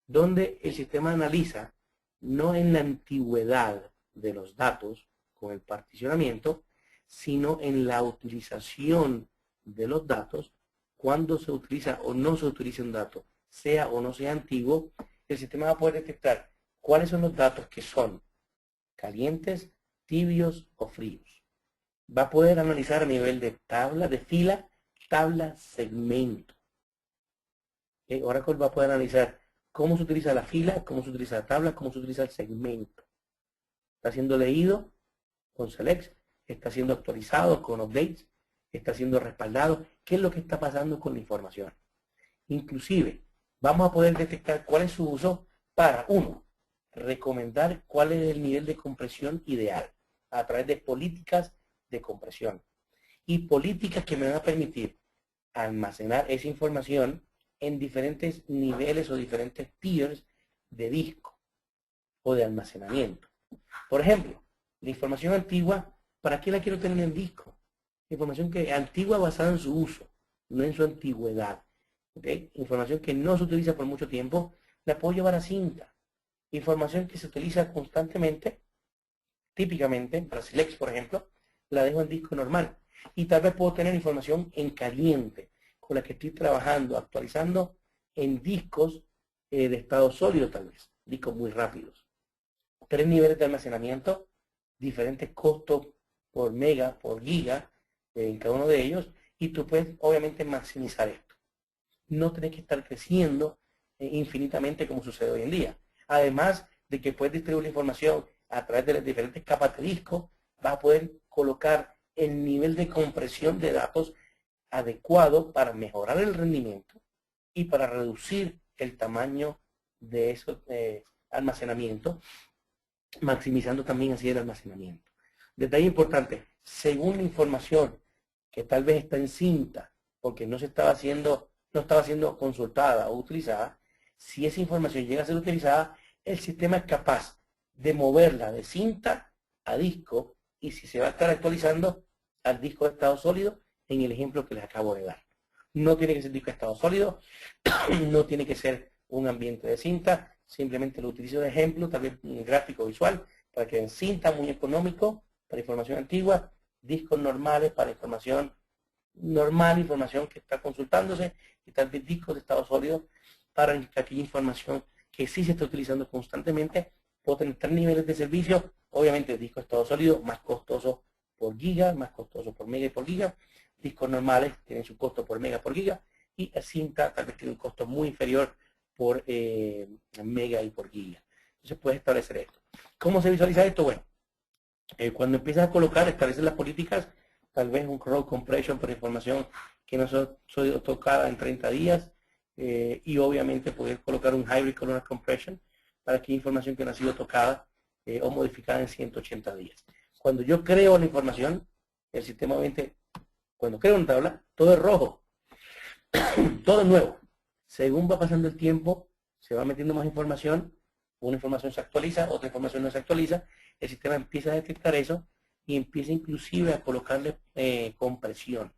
donde el sistema analiza no en la antigüedad de los datos con el particionamiento, sino en la utilización de los datos, cuando se utiliza o no se utiliza un dato, sea o no sea antiguo, el sistema va a poder detectar cuáles son los datos que son calientes, tibios o fríos. Va a poder analizar a nivel de tabla, de fila, tabla, segmento. Oracle va a poder analizar cómo se utiliza la fila, cómo se utiliza la tabla, cómo se utiliza el segmento. Está siendo leído con selects, está siendo actualizado con updates, está siendo respaldado. ¿Qué es lo que está pasando con la información? Inclusive, vamos a poder detectar cuál es su uso para, uno, recomendar cuál es el nivel de compresión ideal a través de políticas de compresión y políticas que me van a permitir almacenar esa información en diferentes niveles o diferentes tiers de disco o de almacenamiento. Por ejemplo, la información antigua, ¿para qué la quiero tener en disco? Información que antigua basada en su uso, no en su antigüedad. ¿Okay? Información que no se utiliza por mucho tiempo, la puedo llevar a cinta. Información que se utiliza constantemente, típicamente, para Silex, por ejemplo, la dejo en disco normal. Y tal vez puedo tener información en caliente, con la que estoy trabajando, actualizando en discos de estado sólido tal vez, discos muy rápidos. 3 niveles de almacenamiento, diferentes costos por mega, por giga, en cada uno de ellos, y tú puedes obviamente maximizar esto. No tenés que estar creciendo infinitamente como sucede hoy en día. Además de que puedes distribuir la información a través de las diferentes capas de disco, vas a poder colocar el nivel de compresión de datos adecuado para mejorar el rendimiento y para reducir el tamaño de esos almacenamientos, maximizando también así el almacenamiento. Detalle importante, según la información que tal vez está en cinta, porque no estaba siendo consultada o utilizada, si esa información llega a ser utilizada, el sistema es capaz de moverla de cinta a disco y si se va a estar actualizando al disco de estado sólido en el ejemplo que les acabo de dar. No tiene que ser disco de estado sólido, no tiene que ser un ambiente de cinta, simplemente lo utilizo de ejemplo, tal vez un gráfico visual, para que en cinta muy económico, para información antigua, discos normales para información normal, información que está consultándose, y tal vez discos de estado sólido para aquella información que sí se está utilizando constantemente. Puedo tener 3 niveles de servicio, obviamente disco de estado sólido más costoso por giga, más costoso por mega y por giga. Discos normales tienen su costo por mega por giga y cinta tal vez tiene un costo muy inferior por mega y por giga. Entonces puedes establecer esto. ¿Cómo se visualiza esto? Bueno, cuando empiezas a colocar, establecer las políticas, tal vez un crowd compression por información que no ha sido tocada en 30 días y obviamente poder colocar un hybrid columnar compression para que información que no ha sido tocada o modificada en 180 días. Cuando yo creo la información, el sistema obviamente, cuando creo una tabla, todo es rojo, todo es nuevo. Según va pasando el tiempo, se va metiendo más información, una información se actualiza, otra información no se actualiza, el sistema empieza a detectar eso y empieza inclusive a colocarle compresión.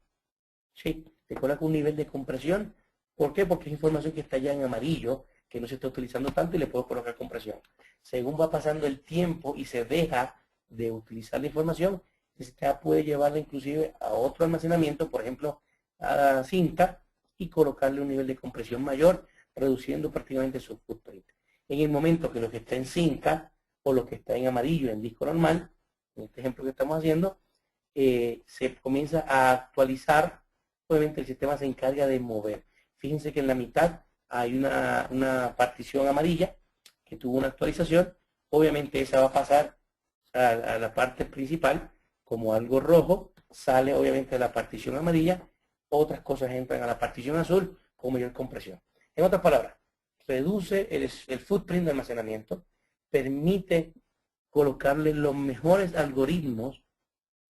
¿Sí? Te coloca un nivel de compresión. ¿Por qué? Porque es información que está ya en amarillo, que no se está utilizando tanto y le puedo colocar compresión. Según va pasando el tiempo y se deja de utilizar la información, el sistema puede llevarla inclusive a otro almacenamiento, por ejemplo, a la cinta, y colocarle un nivel de compresión mayor, reduciendo prácticamente su footprint. En el momento que lo que está en cinta o lo que está en amarillo en disco normal, en este ejemplo que estamos haciendo, se comienza a actualizar, obviamente el sistema se encarga de mover. Fíjense que en la mitad hay una partición amarilla que tuvo una actualización, obviamente esa va a pasar a la parte principal como algo rojo, sale obviamente de la partición amarilla, otras cosas entran a la partición azul con mayor compresión. En otras palabras, reduce el footprint de almacenamiento, permite colocarle los mejores algoritmos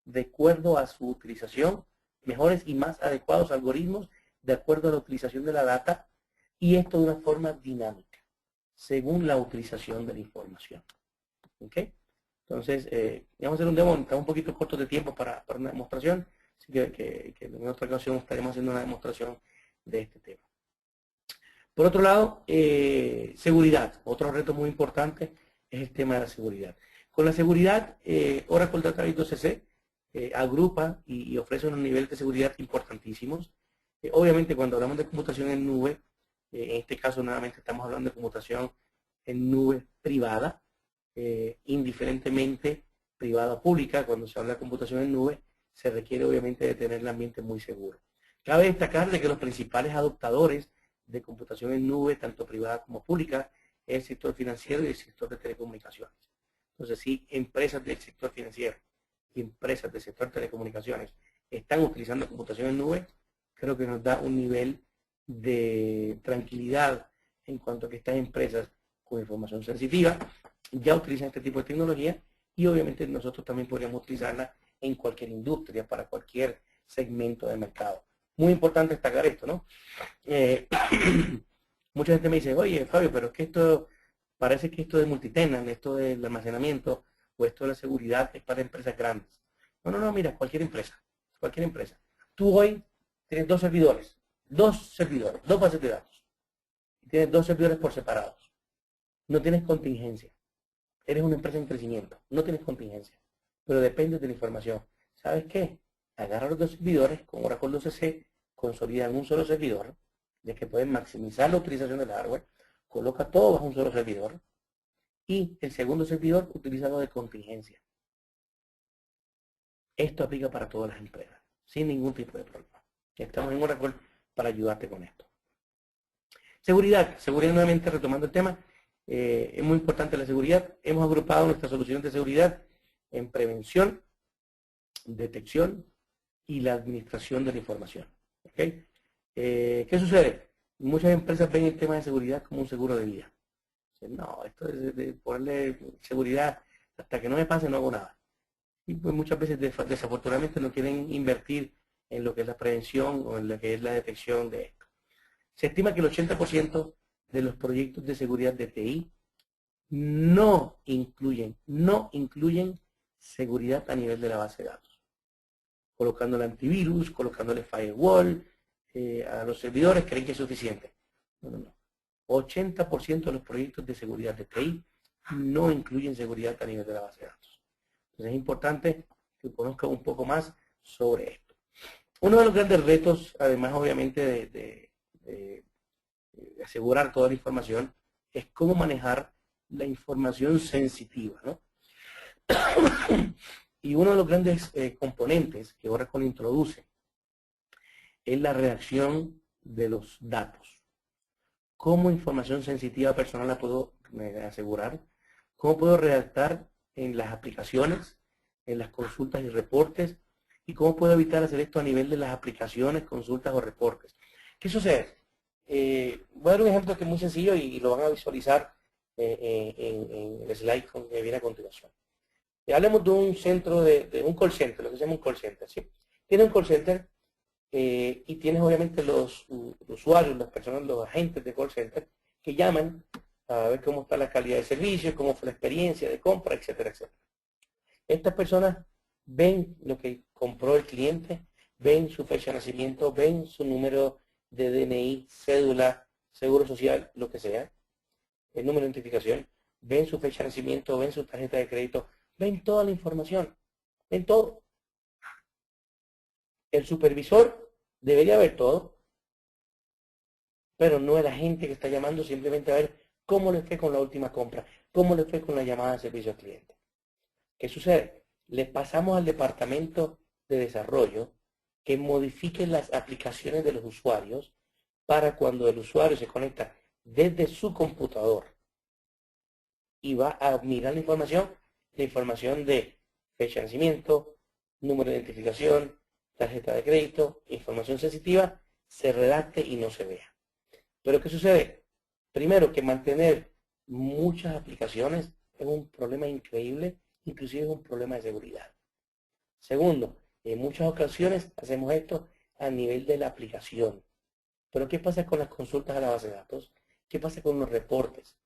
de acuerdo a su utilización, mejores y más adecuados algoritmos de acuerdo a la utilización de la data, y esto de una forma dinámica, según la utilización de la información. ¿Ok? Entonces, vamos a hacer un demo, estamos un poquito cortos de tiempo para una demostración, así que en otra ocasión estaremos haciendo una demostración de este tema. Por otro lado, seguridad. Otro reto muy importante es el tema de la seguridad. Con la seguridad, Oracle Database 2cc agrupa y ofrece unos niveles de seguridad importantísimos. Obviamente, cuando hablamos de computación en nube, en este caso nuevamente estamos hablando de computación en nube privada, indiferentemente privada o pública. Cuando se habla de computación en nube, se requiere obviamente de tener el ambiente muy seguro. Cabe destacar de que los principales adoptadores de computación en nube, tanto privada como pública, es el sector financiero y el sector de telecomunicaciones. Entonces, si empresas del sector financiero y empresas del sector de telecomunicaciones están utilizando computación en nube, creo que nos da un nivel de tranquilidad en cuanto a que estas empresas con información sensitiva ya utilizan este tipo de tecnología y obviamente nosotros también podríamos utilizarla en cualquier industria, para cualquier segmento de mercado. Muy importante destacar esto, ¿no? Mucha gente me dice, oye, Fabio, pero es que esto, parece que esto de multitenant, esto del almacenamiento o esto de la seguridad es para empresas grandes. No, no, no, mira, cualquier empresa, cualquier empresa. Tú hoy tienes dos servidores, dos bases de datos. Tienes dos servidores por separados. No tienes contingencia. Eres una empresa en crecimiento, no tienes contingencia, pero depende de la información. ¿Sabes qué? Agarra los dos servidores con Oracle 12c, consolida en un solo servidor, ya que pueden maximizar la utilización del hardware, coloca todo bajo un solo servidor, y el segundo servidor utiliza lo de contingencia. Esto aplica para todas las empresas, sin ningún tipo de problema. Estamos en Oracle para ayudarte con esto. Seguridad nuevamente retomando el tema. Es muy importante la seguridad. Hemos agrupado nuestras soluciones de seguridad en prevención, detección y la administración de la información. ¿Okay? ¿Qué sucede? Muchas empresas ven el tema de seguridad como un seguro de vida. Dicen, no, esto es de ponerle seguridad, hasta que no me pase no hago nada. Y pues muchas veces desafortunadamente no quieren invertir en lo que es la prevención o en lo que es la detección de esto. Se estima que el 80% de los proyectos de seguridad de TI no incluyen seguridad a nivel de la base de datos. Colocándole antivirus, colocándole firewall a los servidores, creen que es suficiente. No, no, no. 80% de los proyectos de seguridad de TI no incluyen seguridad a nivel de la base de datos. Entonces es importante que conozcan un poco más sobre esto. Uno de los grandes retos, además obviamente de asegurar toda la información, es cómo manejar la información sensitiva, ¿no? Y uno de los grandes componentes que Oracle introduce es la redacción de los datos. ¿Cómo información sensitiva personal la puedo asegurar? ¿Cómo puedo redactar en las aplicaciones, en las consultas y reportes? ¿Y cómo puedo evitar hacer esto a nivel de las aplicaciones, consultas o reportes? ¿Qué sucede? Voy a dar un ejemplo que es muy sencillo y lo van a visualizar en el slide que viene a continuación. Hablemos de un centro, de un call center, lo que se llama un call center. ¿Sí? Tiene un call center y tienes obviamente los usuarios, las personas, los agentes de call center que llaman a ver cómo está la calidad de servicio, cómo fue la experiencia de compra, etcétera, etcétera. Estas personas ven lo que compró el cliente, ven su fecha de nacimiento, ven su número de DNI, cédula, seguro social, lo que sea, el número de identificación, ven su fecha de nacimiento, ven su tarjeta de crédito, ven toda la información, ven todo. El supervisor debería ver todo, pero no el agente que está llamando simplemente a ver cómo le fue con la última compra, cómo le fue con la llamada de servicio al cliente. ¿Qué sucede? Le pasamos al departamento de desarrollo que modifique las aplicaciones de los usuarios para cuando el usuario se conecta desde su computador y va a mirar la información de fecha de nacimiento, número de identificación, tarjeta de crédito, información sensitiva, se redacte y no se vea. Pero ¿qué sucede? Primero, que mantener muchas aplicaciones es un problema increíble, inclusive es un problema de seguridad. Segundo, en muchas ocasiones hacemos esto a nivel de la aplicación. Pero ¿qué pasa con las consultas a la base de datos? ¿Qué pasa con los reportes?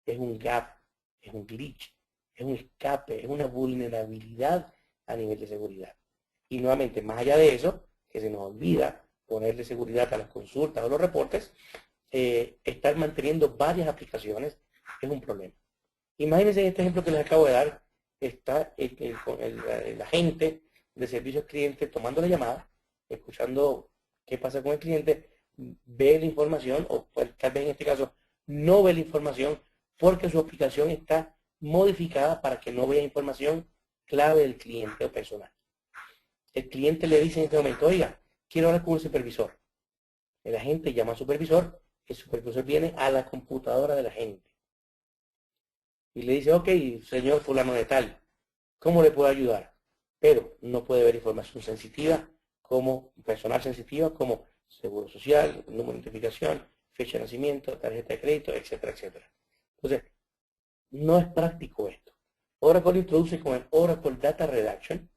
Es un gap, es un glitch, es un escape, es una vulnerabilidad a nivel de seguridad. Y nuevamente, más allá de eso, que se nos olvida ponerle seguridad a las consultas o los reportes, estar manteniendo varias aplicaciones es un problema. Imagínense en este ejemplo que les acabo de dar, está el agente de servicio al cliente tomando la llamada, escuchando qué pasa con el cliente, ve la información, o pues, tal vez en este caso no ve la información porque su aplicación está modificada para que no vea información clave del cliente o personal. El cliente le dice en este momento, oiga, quiero hablar con un supervisor. El agente llama al supervisor, el supervisor viene a la computadora del agente y le dice, ok, señor fulano de tal, ¿cómo le puedo ayudar? Pero no puede ver información sensitiva, como personal sensitiva, como seguro social, número de identificación, fecha de nacimiento, tarjeta de crédito, etcétera, etcétera. Entonces, no es práctico esto. Oracle introduce con el Oracle Data Redaction,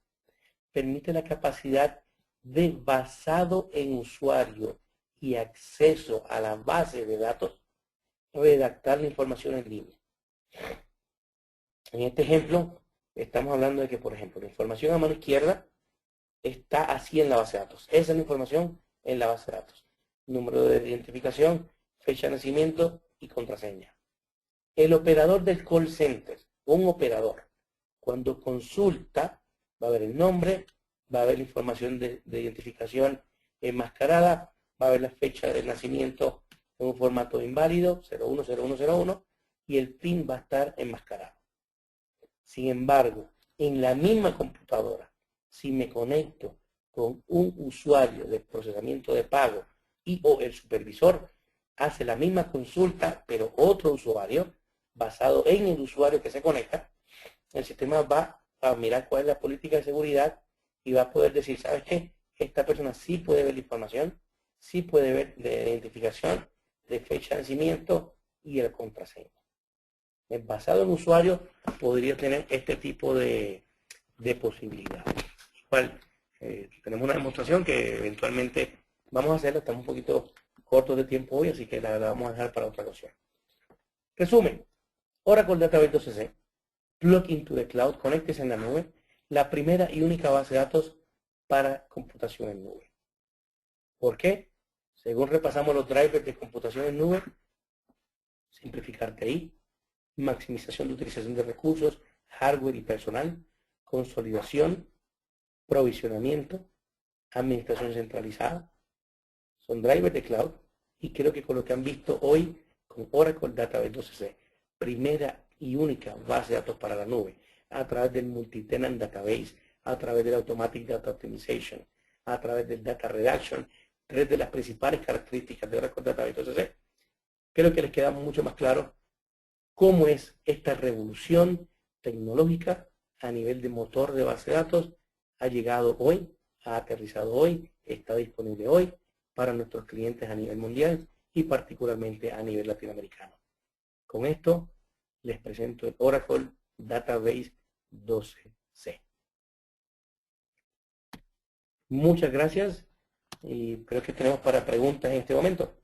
permite la capacidad de, basado en usuario y acceso a la base de datos, redactar la información en línea. En este ejemplo, estamos hablando de que, por ejemplo, la información a mano izquierda está así en la base de datos. Esa es la información en la base de datos. Número de identificación, fecha de nacimiento y contraseña. El operador del call center, un operador, cuando consulta, va a ver el nombre, va a ver la información de identificación enmascarada, va a ver la fecha de nacimiento en un formato inválido, 010101, y el PIN va a estar enmascarado. Sin embargo, en la misma computadora, si me conecto con un usuario de procesamiento de pago y o el supervisor hace la misma consulta, pero otro usuario, basado en el usuario que se conecta, el sistema va a mirar cuál es la política de seguridad y va a poder decir, ¿sabes qué? Esta persona sí puede ver la información, sí puede ver la identificación, de fecha de nacimiento y el contraseña. Basado en usuario, podría tener este tipo de posibilidades. Igual, tenemos una demostración que eventualmente vamos a hacerla, estamos un poquito cortos de tiempo hoy, así que la vamos a dejar para otra ocasión. Resumen, Oracle Database 2CC, plug into the cloud, conéctese en la nube, la primera y única base de datos para computación en nube. ¿Por qué? Según repasamos los drivers de computación en nube, simplificar TI, maximización de utilización de recursos, hardware y personal, consolidación, provisionamiento, administración centralizada, son drivers de cloud, y creo que con lo que han visto hoy con Oracle Database 2CC, primera y única base de datos para la nube, a través del Multitenant Database, a través del Automatic Data Optimization, a través del Data Redaction, tres de las principales características de Oracle Database 2CC, creo que les queda mucho más claro cómo es esta revolución tecnológica a nivel de motor de base de datos, ha llegado hoy, ha aterrizado hoy, está disponible hoy para nuestros clientes a nivel mundial y particularmente a nivel latinoamericano. Con esto les presento el Oracle Database 12C. Muchas gracias y creo que tenemos para preguntas en este momento.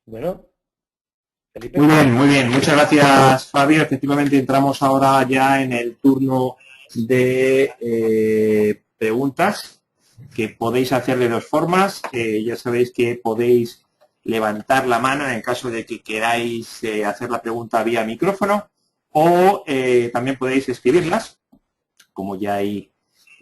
Bueno, Felipe. Muy bien. Muchas gracias, Fabio. Efectivamente, entramos ahora ya en el turno de preguntas que podéis hacer de dos formas. Ya sabéis que podéis levantar la mano en el caso de que queráis hacer la pregunta vía micrófono o también podéis escribirlas, como ya hay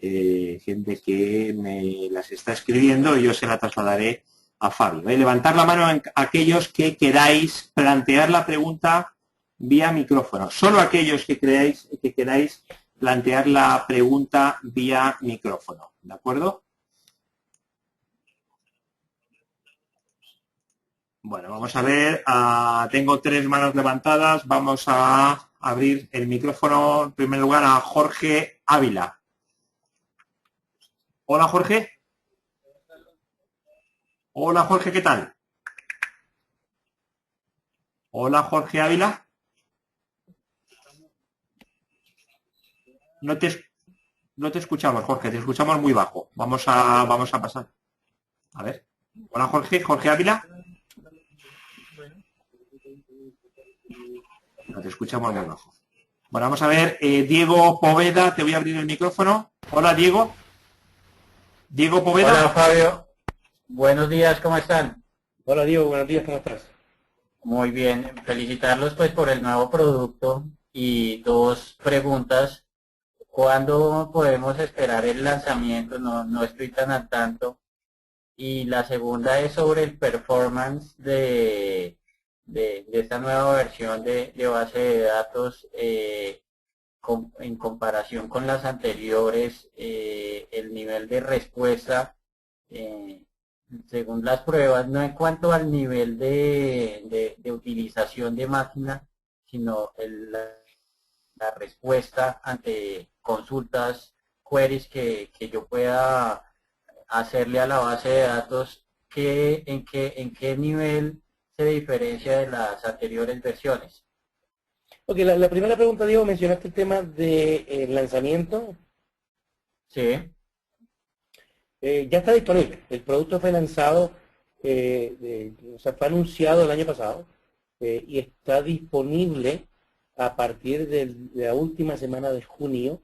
gente que me las está escribiendo, yo se la trasladaré a Fabio. Levantar la mano en aquellos que queráis plantear la pregunta vía micrófono. Solo aquellos que queráis plantear la pregunta vía micrófono. ¿De acuerdo? Bueno, vamos a ver. Tengo tres manos levantadas. Vamos a abrir el micrófono en primer lugar a Jorge Ávila. Hola, Jorge. Hola, Jorge, ¿qué tal? Hola, Jorge Ávila. No te escuchamos, Jorge, te escuchamos muy bajo. Vamos a pasar. A ver. Hola, Jorge Ávila. No te escuchamos muy bajo. Bueno, vamos a ver. Diego Poveda, te voy a abrir el micrófono. Hola, Diego. Diego Poveda. Hola, Fabio. Buenos días, ¿cómo están? Hola, Diego, buenos días, ¿cómo estás? Muy bien, felicitarlos pues por el nuevo producto y dos preguntas. ¿Cuándo podemos esperar el lanzamiento? No estoy tan al tanto. Y la segunda es sobre el performance de esta nueva versión de base de datos en comparación con las anteriores, el nivel de respuesta según las pruebas, no en cuanto al nivel de utilización de máquina, sino la respuesta ante consultas, queries que yo pueda hacerle a la base de datos, en qué nivel se diferencia de las anteriores versiones. Ok, la primera pregunta, Diego, mencionaste el tema de lanzamiento. Sí. Ya está disponible. El producto fue lanzado, o sea, fue anunciado el año pasado y está disponible a partir de la última semana de junio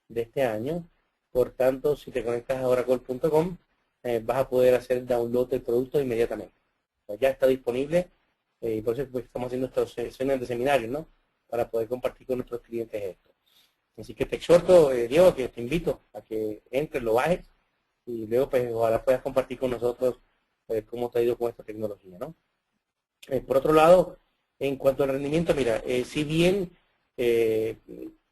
de este año. Por tanto, si te conectas a oracle.com, vas a poder hacer download del producto inmediatamente. O sea, ya está disponible y por eso pues, estamos haciendo estas sesiones de seminarios, ¿no? Para poder compartir con nuestros clientes esto. Así que te exhorto, Diego, que te invito a que entres, lo bajes y luego pues ojalá puedas compartir con nosotros cómo te ha ido con esta tecnología, ¿no? Por otro lado, en cuanto al rendimiento, mira, si bien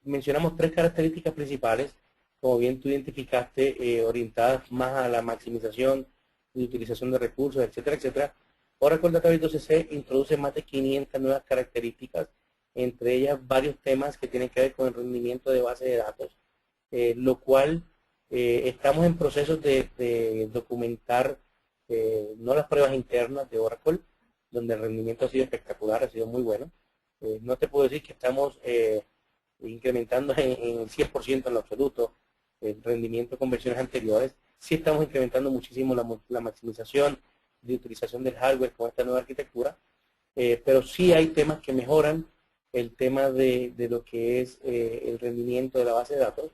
mencionamos tres características principales, como bien tú identificaste, orientadas más a la maximización y utilización de recursos, etcétera, etcétera, Oracle Database 12c introduce más de 500 nuevas características, entre ellas varios temas que tienen que ver con el rendimiento de base de datos, lo cual estamos en procesos de documentar no las pruebas internas de Oracle, donde el rendimiento ha sido espectacular, ha sido muy bueno. No te puedo decir que estamos incrementando en el 100% en lo absoluto el rendimiento con versiones anteriores. Sí estamos incrementando muchísimo la maximización de utilización del hardware con esta nueva arquitectura, pero sí hay temas que mejoran el tema de lo que es el rendimiento de la base de datos,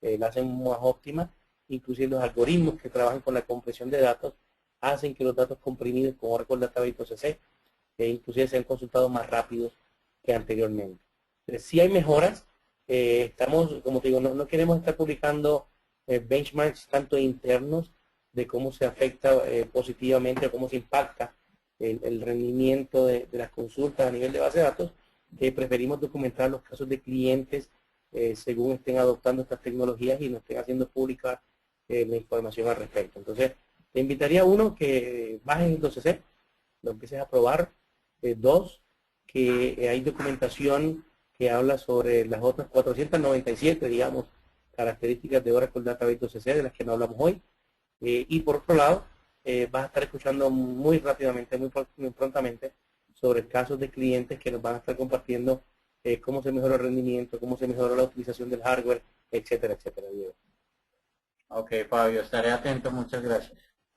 la hacen más óptima, inclusive los algoritmos que trabajan con la compresión de datos hacen que los datos comprimidos con Oracle Database 12c inclusive sean consultados más rápidos que anteriormente. Entonces, sí hay mejoras, estamos, como te digo, no queremos estar publicando benchmarks tanto internos de cómo se afecta positivamente o cómo se impacta el rendimiento de las consultas a nivel de base de datos. Preferimos documentar los casos de clientes según estén adoptando estas tecnologías y nos estén haciendo pública la información al respecto. Entonces, te invitaría uno que bajes el 12c, lo empieces a probar. Dos, que hay documentación que habla sobre las otras 497, digamos, características de Oracle Database 12c de las que no hablamos hoy. Y por otro lado, vas a estar escuchando muy rápidamente, muy prontamente, sobre casos de clientes que nos van a estar compartiendo cómo se mejora el rendimiento, cómo se mejora la utilización del hardware, etcétera, etcétera, Diego. Ok, Fabio, estaré atento. Muchas gracias.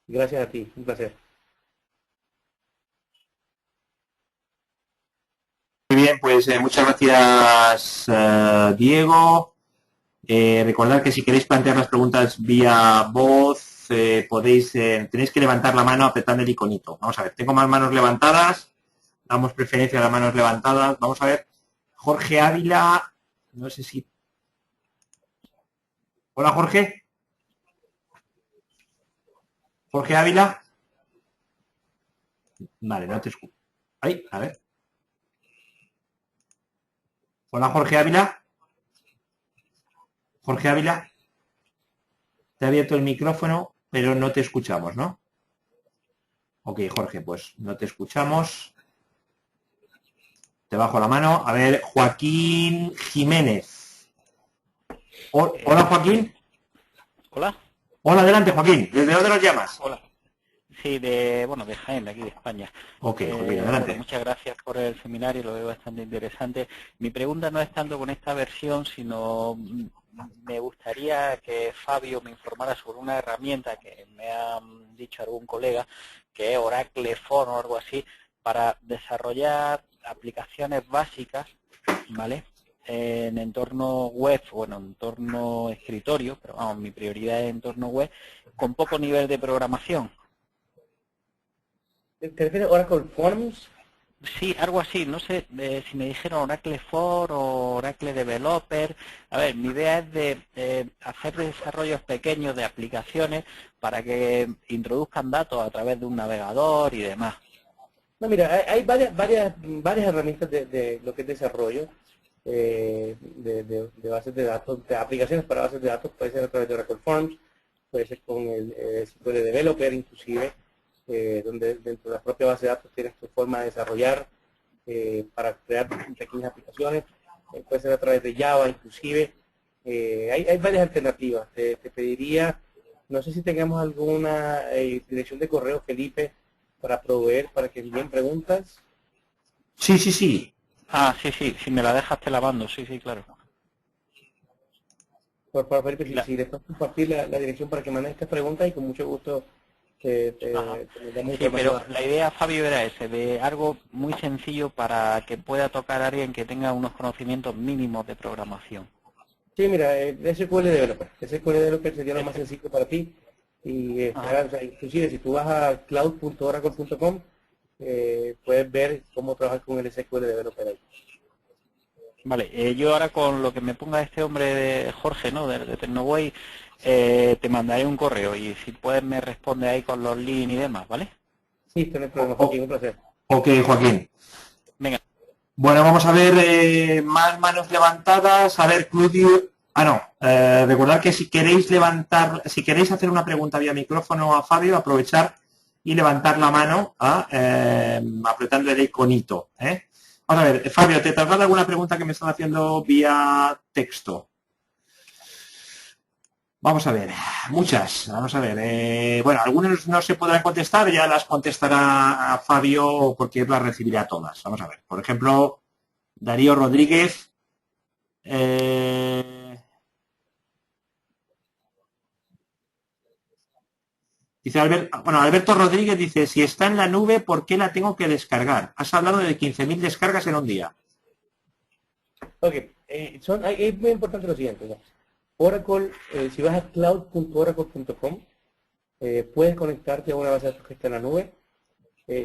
Gracias a ti, un placer. Muy bien, pues muchas gracias, Diego. Recordad que si queréis plantear las preguntas vía voz, tenéis que levantar la mano apretando el iconito. Vamos a ver, tengo más manos levantadas, damos preferencia a las manos levantadas. Vamos a ver, Jorge Ávila, no sé si... Hola, Jorge. Jorge Ávila. Vale, no te escucho. Ahí, a ver. Hola, Jorge Ávila. Jorge Ávila. Te ha abierto el micrófono, pero no te escuchamos, ¿no? Ok, Jorge, pues no te escuchamos. Te bajo la mano. A ver, Joaquín Jiménez. Hola, Joaquín. Hola. Hola, adelante, Joaquín. ¿Desde dónde nos llamas? Hola. Sí, bueno, de Jaén, de aquí de España. Ok, Joaquín, adelante. Bueno, muchas gracias por el seminario, lo veo bastante interesante. Mi pregunta no es tanto con esta versión, sino me gustaría que Fabio me informara sobre una herramienta que me ha dicho algún colega, que es Oracle Phone o algo así, para desarrollar aplicaciones básicas, ¿vale? En entorno web, bueno, en entorno escritorio, pero vamos, mi prioridad es entorno web, con poco nivel de programación. ¿Te refieres a Oracle Forms? Sí, algo así. No sé si me dijeron Oracle For o Oracle Developer. A ver, mi idea es de hacer desarrollos pequeños de aplicaciones para que introduzcan datos a través de un navegador y demás. No, mira, hay varias herramientas de lo que es desarrollo de bases de datos, de aplicaciones para bases de datos. Puede ser a través de Oracle Forms, puede ser con el SQL Developer inclusive, donde dentro de la propia base de datos tienes tu forma de desarrollar para crear pequeñas aplicaciones. puede ser a través de Java, inclusive. Hay varias alternativas. Te pediría, no sé si tengamos alguna dirección de correo, Felipe, para proveer, para que envíen preguntas. Sí, sí, sí. Ah, sí, sí, si me la dejas te la mando, sí, sí, claro. Por favor, Felipe, si después compartir la dirección para que mandes estas preguntas y con mucho gusto te Ajá. damos Sí, pero información. la idea, Fabio, era ese, de algo muy sencillo para que pueda tocar a alguien que tenga unos conocimientos mínimos de programación. Sí, mira, SQL Developer. SQL Developer sería lo más sencillo para ti. Y Ajá. o sea, inclusive si tú vas a cloud.oracle.com, puedes ver cómo trabajar con el SQL Developer ahí. Vale, yo ahora con lo que me ponga este hombre de Jorge, ¿no? De Tecnoway, te mandaré un correo y si puedes me responde ahí con los links y demás, ¿vale? Sí, no hay O- problema, Joaquín, o- un placer. ok, Joaquín. Venga. Bueno, vamos a ver más manos levantadas. A ver, Claudio. Ah, no. Recordad que si queréis levantar, si queréis hacer una pregunta vía micrófono a Fabio, aprovechar y levantar la mano apretando el iconito. Vamos a ver, Fabio, ¿te traslado alguna pregunta que me están haciendo vía texto? Vamos a ver, muchas. Vamos a ver. Bueno, algunos no se podrán contestar, ya las contestará a Fabio porque él las recibirá todas. Vamos a ver. Por ejemplo, Darío Rodríguez. Dice Alberto Rodríguez dice, si está en la nube, ¿por qué la tengo que descargar? Has hablado de 15.000 descargas en un día. Ok, es muy importante lo siguiente, ¿no? Oracle, si vas a cloud.oracle.com, puedes conectarte a una base de datos que está en la nube,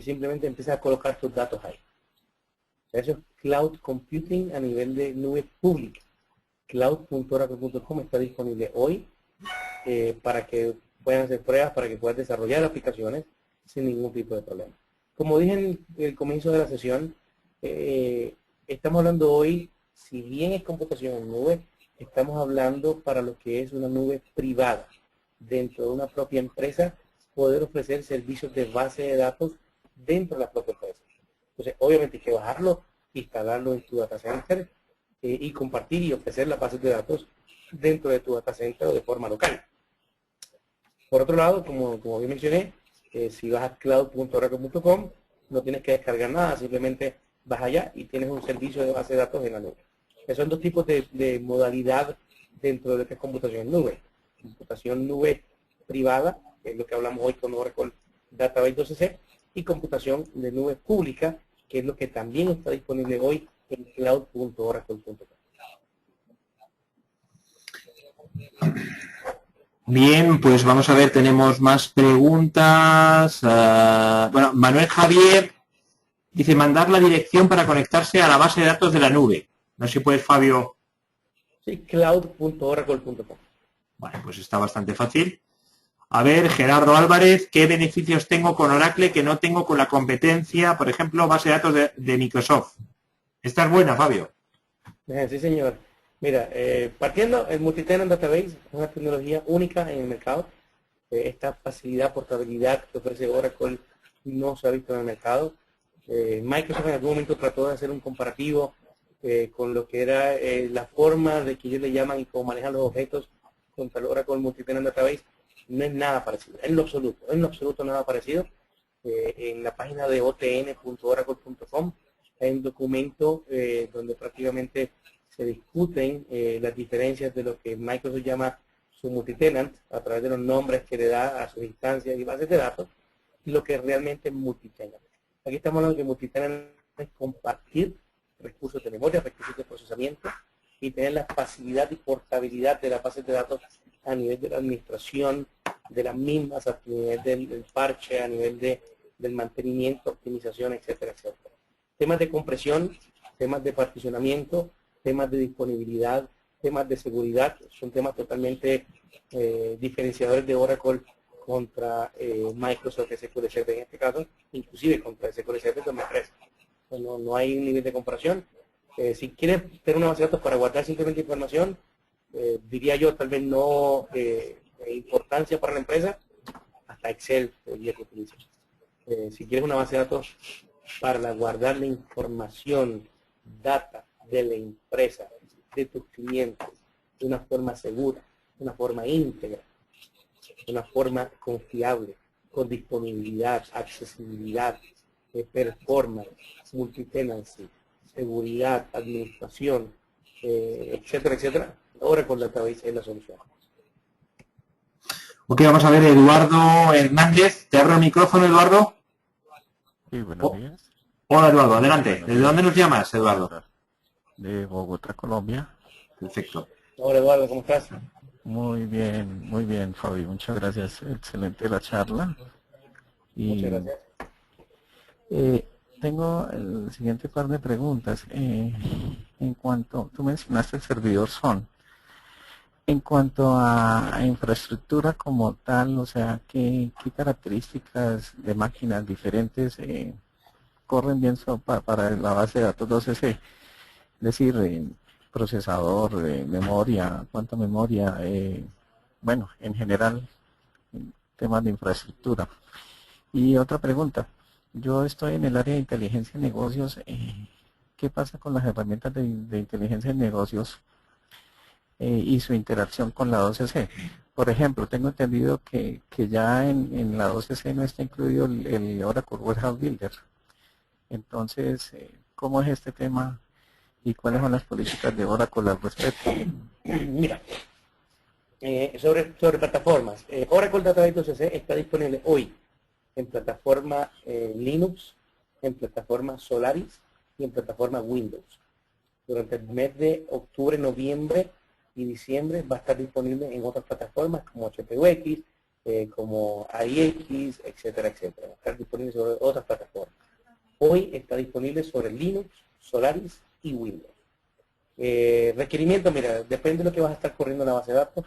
simplemente empiezas a colocar tus datos ahí. Eso es cloud computing a nivel de nube pública. Cloud.oracle.com está disponible hoy para que puedan hacer pruebas, para que puedas desarrollar aplicaciones sin ningún tipo de problema. Como dije en el comienzo de la sesión, estamos hablando hoy, si bien es computación en nube, estamos hablando para lo que es una nube privada. Dentro de una propia empresa, poder ofrecer servicios de base de datos dentro de la propia empresa. Entonces, obviamente hay que bajarlo, instalarlo en tu data center y compartir y ofrecer las bases de datos dentro de tu data center o de forma local. Por otro lado, como bien mencioné, si vas a cloud.oracle.com, no tienes que descargar nada, simplemente vas allá y tienes un servicio de base de datos en la nube. Esos son dos tipos de modalidad dentro de lo que es computación en nube. Computación nube privada, que es lo que hablamos hoy con Oracle Database 12c, y computación de nube pública, que es lo que también está disponible hoy en cloud.oracle.com. Bien, pues vamos a ver, tenemos más preguntas. Bueno, Manuel Javier dice mandar la dirección para conectarse a la base de datos de la nube. No sé si puedes, Fabio. Sí, cloud.oracle.com. Bueno, pues está bastante fácil. A ver, Gerardo Álvarez, ¿qué beneficios tengo con Oracle que no tengo con la competencia, por ejemplo, base de datos de Microsoft? Esta es buena, Fabio. Sí, señor. Mira, partiendo, el Multitenant Database es una tecnología única en el mercado. Esta facilidad, portabilidad que ofrece Oracle no se ha visto en el mercado. Microsoft en algún momento trató de hacer un comparativo con lo que era la forma de que ellos le llaman y cómo manejan los objetos contra el Oracle Multitenant Database. No es nada parecido, en lo absoluto nada parecido. En la página de otn.oracle.com hay un documento donde prácticamente se discuten las diferencias de lo que Microsoft llama su multitenant a través de los nombres que le da a sus instancias y bases de datos y lo que realmente es multitenant. Aquí estamos hablando de que multitenant es compartir recursos de memoria, recursos de procesamiento y tener la facilidad y portabilidad de las bases de datos a nivel de la administración de las mismas, a nivel del parche, a nivel del mantenimiento, optimización, etcétera, etcétera. Temas de compresión, temas de particionamiento, temas de disponibilidad, temas de seguridad, son temas totalmente diferenciadores de Oracle contra Microsoft SQL Server en este caso, inclusive contra SQL Server 2003. No hay un nivel de comparación. Si quieres tener una base de datos para guardar simplemente información, diría yo tal vez no importancia para la empresa, hasta Excel podría que utilice. Si quieres una base de datos para guardar la información, data de la empresa, de tus clientes, de una forma segura, de una forma íntegra, de una forma confiable, con disponibilidad, accesibilidad, performance, multitenancy, seguridad, administración, etcétera, etcétera. Oracle Database es la solución. Ok, vamos a ver, Eduardo Hernández. Te abro el micrófono, Eduardo. Sí, buenos días. Hola, Eduardo, adelante. ¿Desde dónde nos llamas, Eduardo? De Bogotá, Colombia. Perfecto. Hola, Eduardo, ¿cómo estás? Muy bien, Fabi. Muchas gracias. Excelente la charla. Y, Muchas gracias. tengo el siguiente par de preguntas. En cuanto, tú mencionaste el servidor SON. En cuanto a infraestructura como tal, o sea, ¿qué características de máquinas diferentes corren bien para la base de datos 2C? Es decir, procesador, memoria, cuánta memoria, bueno, en general, temas de infraestructura. Y otra pregunta, yo estoy en el área de inteligencia de negocios, ¿qué pasa con las herramientas de inteligencia de negocios y su interacción con la 2C? Por ejemplo, tengo entendido que ya en la 2C no está incluido el Oracle Warehouse Builder. Entonces, ¿cómo es este tema y cuáles son las políticas de Oracle al respecto? Mira, sobre plataformas. Oracle Database 2C está disponible hoy en plataforma Linux, en plataforma Solaris y en plataforma Windows. Durante el mes de octubre, noviembre y diciembre va a estar disponible en otras plataformas como HPUX, como AIX, etcétera, etcétera. Va a estar disponible sobre otras plataformas. Hoy está disponible sobre Linux, Solaris y Windows. Requerimiento, mira, depende de lo que vas a estar corriendo en la base de datos.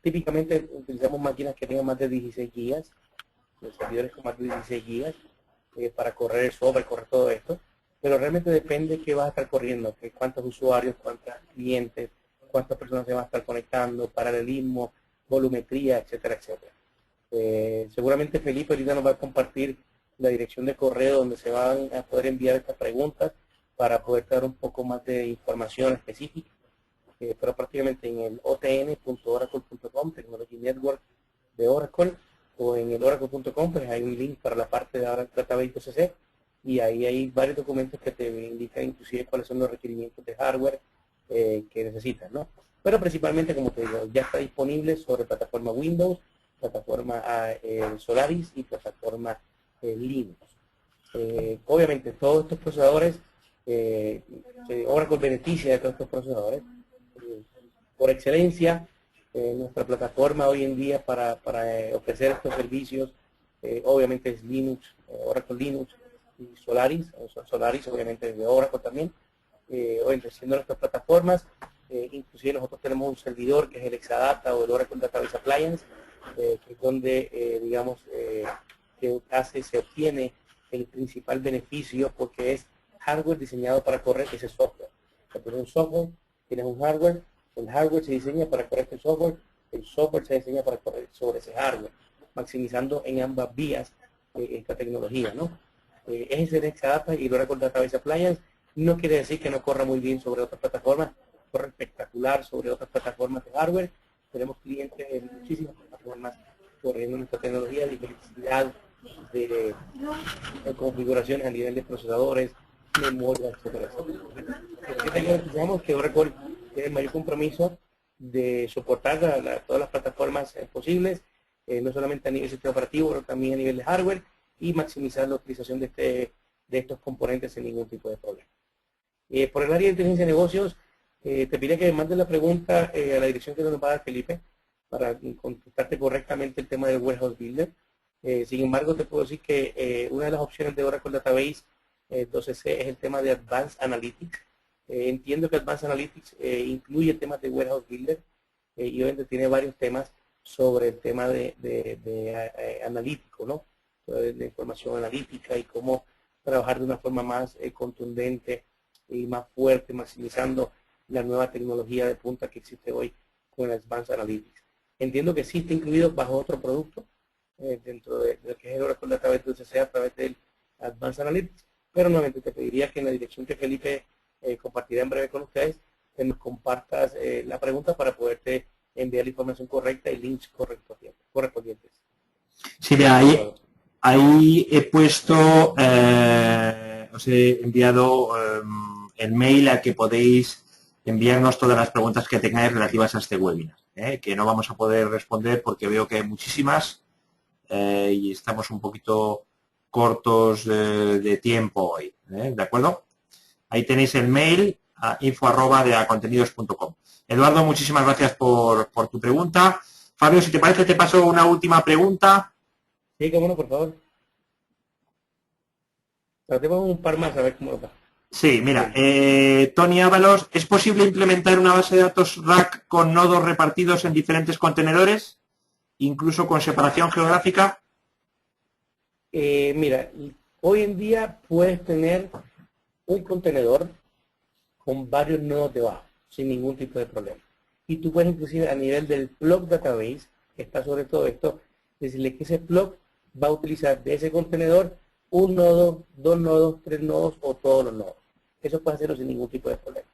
Típicamente utilizamos máquinas que tengan más de 16 gigas, servidores con más de 16 gigas para correr el software, correr todo esto. Pero realmente depende de qué vas a estar corriendo, que cuántos usuarios, cuántos clientes, cuántas personas se van a estar conectando, paralelismo, volumetría, etcétera, etcétera. Seguramente Felipe ahorita nos va a compartir la dirección de correo donde se van a poder enviar estas preguntas para poder dar un poco más de información específica. Pero prácticamente en el otn.oracle.com, Technology Network de Oracle, o en el oracle.com, pues hay un link para la parte de Database 2C, y ahí hay varios documentos que te indican inclusive cuáles son los requerimientos de hardware que necesitas, ¿no? Pero principalmente, como te digo, ya está disponible sobre plataforma Windows, plataforma Solaris y plataforma Linux. Obviamente todos estos procesadores, Oracle beneficia de todos estos procesadores. Por excelencia, nuestra plataforma hoy en día para ofrecer estos servicios, obviamente es Linux, Oracle Linux y Solaris. Solaris obviamente es de Oracle también. Hoy siendo nuestras plataformas, inclusive nosotros tenemos un servidor que es el Exadata o el Oracle Database Appliance, que es donde, digamos, se obtiene el principal beneficio, porque es hardware diseñado para correr ese software. Tienes un software, tienes un hardware, el hardware se diseña para correr el software se diseña para correr sobre ese hardware, maximizando en ambas vías esta tecnología, ¿no? Es el Exadata y el Oracle Database Appliance. No quiere decir que no corra muy bien sobre otras plataformas, corre espectacular sobre otras plataformas de hardware. Tenemos clientes en muchísimas plataformas corriendo nuestra tecnología, diversidad de configuraciones a nivel de procesadores, memoria, etcétera, etcétera. Digamos que Oracle tiene el mayor compromiso de soportar todas las plataformas posibles, no solamente a nivel sistema operativo, pero también a nivel de hardware, y maximizar la utilización de estos componentes sin ningún tipo de problema. Por el área de inteligencia de negocios, te pediría que me mandes la pregunta a la dirección que nos va a dar Felipe para contestarte correctamente el tema del Warehouse Builder. Sin embargo, te puedo decir que una de las opciones de Oracle Database 2C es el tema de Advanced Analytics. Entiendo que Advanced Analytics incluye temas de Warehouse Builder y obviamente tiene varios temas sobre el tema de analítico, ¿no? De información analítica y cómo trabajar de una forma más contundente y más fuerte, maximizando la nueva tecnología de punta que existe hoy con el Advanced Analytics. Entiendo que sí está incluido bajo otro producto dentro de lo que es el Oracle Database 2C a través del Advanced Analytics, pero nuevamente te pediría que en la dirección que Felipe compartiré en breve con ustedes, que nos compartas la pregunta para poderte enviar la información correcta y links correspondientes. Sí, mira, ahí he puesto, os he enviado el mail a que podéis enviarnos todas las preguntas que tengáis relativas a este webinar, que no vamos a poder responder porque veo que hay muchísimas y estamos un poquito cortos de tiempo hoy, ¿de acuerdo? Ahí tenéis el mail a info@deacontenidos.com. Eduardo, muchísimas gracias por tu pregunta. Fabio, si te parece, te paso una última pregunta. Sí, cómo no, por favor. Tratemos un par más a ver cómo lo va. Sí, mira, Tony Ábalos, ¿es posible implementar una base de datos RAC con nodos repartidos en diferentes contenedores, incluso con separación geográfica? Mira, hoy en día puedes tener un contenedor con varios nodos debajo, sin ningún tipo de problema. Y tú puedes inclusive a nivel del plug database, que está sobre todo esto, decirle que ese plug va a utilizar de ese contenedor un nodo, 2 nodos, 3 nodos o todos los nodos. Eso puede hacerlo sin ningún tipo de problema.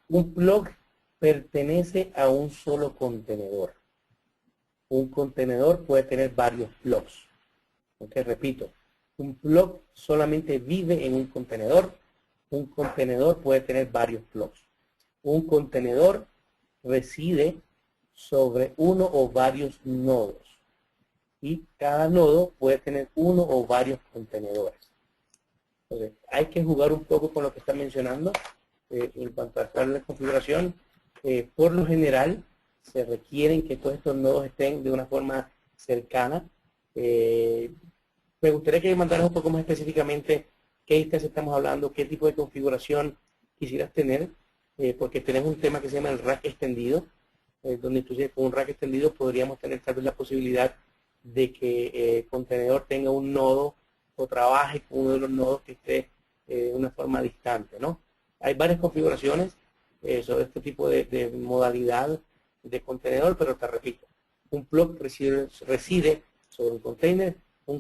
Un plug pertenece a un solo contenedor. Un contenedor puede tener varios plugs. Okay, repito, un plug solamente vive en un contenedor. Un contenedor puede tener varios plugs. Un contenedor reside sobre uno o varios nodos. Y cada nodo puede tener uno o varios contenedores. Entonces, hay que jugar un poco con lo que está mencionando en cuanto a la configuración. Por lo general, se requieren que todos estos nodos estén de una forma cercana. Me gustaría que me mandaras un poco más específicamente qué instancia estamos hablando, qué tipo de configuración quisieras tener, porque tenemos un tema que se llama el rack extendido, donde inclusive con un rack extendido podríamos tener tal vez la posibilidad de que el contenedor tenga un nodo o trabaje con uno de los nodos que esté de una forma distante, ¿no? Hay varias configuraciones sobre este tipo de modalidad de contenedor, pero te repito, un plug reside sobre un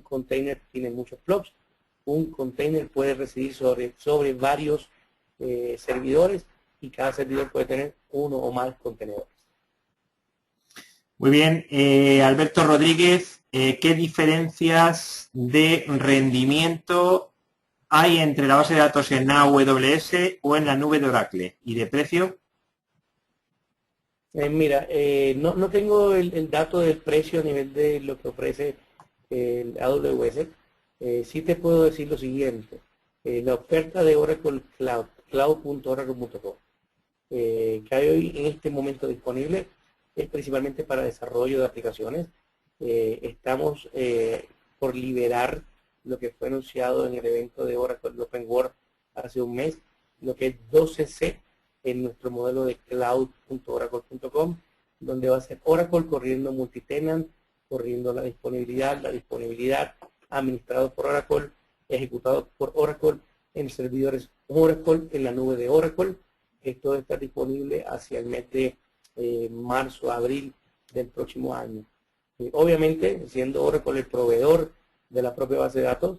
container tiene muchos plugs, un container puede residir sobre varios servidores y cada servidor puede tener uno o más contenedores. Muy bien, Alberto Rodríguez, ¿qué diferencias de rendimiento hay entre la base de datos en AWS o en la nube de Oracle? ¿Y de precio? Mira, no tengo el dato del precio a nivel de lo que ofrece el AWS. Sí te puedo decir lo siguiente. La oferta de Oracle Cloud, cloud.oracle.com, que hay hoy en este momento disponible, es principalmente para desarrollo de aplicaciones. Estamos por liberar lo que fue anunciado en el evento de Oracle Open World hace un mes, lo que es 12C en nuestro modelo de cloud.oracle.com, donde va a ser Oracle corriendo multitenant, corriendo la disponibilidad administrado por Oracle, ejecutado por Oracle en servidores Oracle, en la nube de Oracle. Esto está disponible hacia el mes de marzo, abril del próximo año. Obviamente, siendo Oracle el proveedor de la propia base de datos,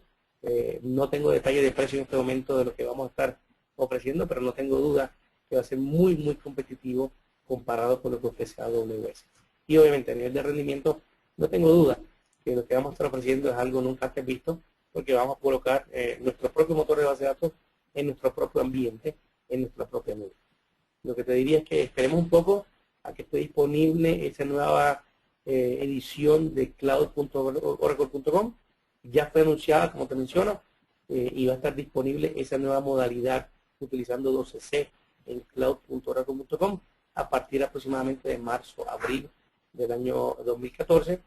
no tengo detalle de precio en este momento de lo que vamos a estar ofreciendo, pero no tengo duda que va a ser muy, muy competitivo comparado con lo que ofrece AWS. Y obviamente a nivel de rendimiento, no tengo duda que lo que vamos a estar ofreciendo es algo nunca antes visto, porque vamos a colocar nuestro propio motor de base de datos en nuestro propio ambiente, en nuestra propia nube. Lo que te diría es que esperemos un poco a que esté disponible esa nueva edición de cloud.oracle.com. Ya fue anunciada, como te menciono, y va a estar disponible esa nueva modalidad utilizando 12C en cloud.oracle.com a partir aproximadamente de marzo, abril del año 2014.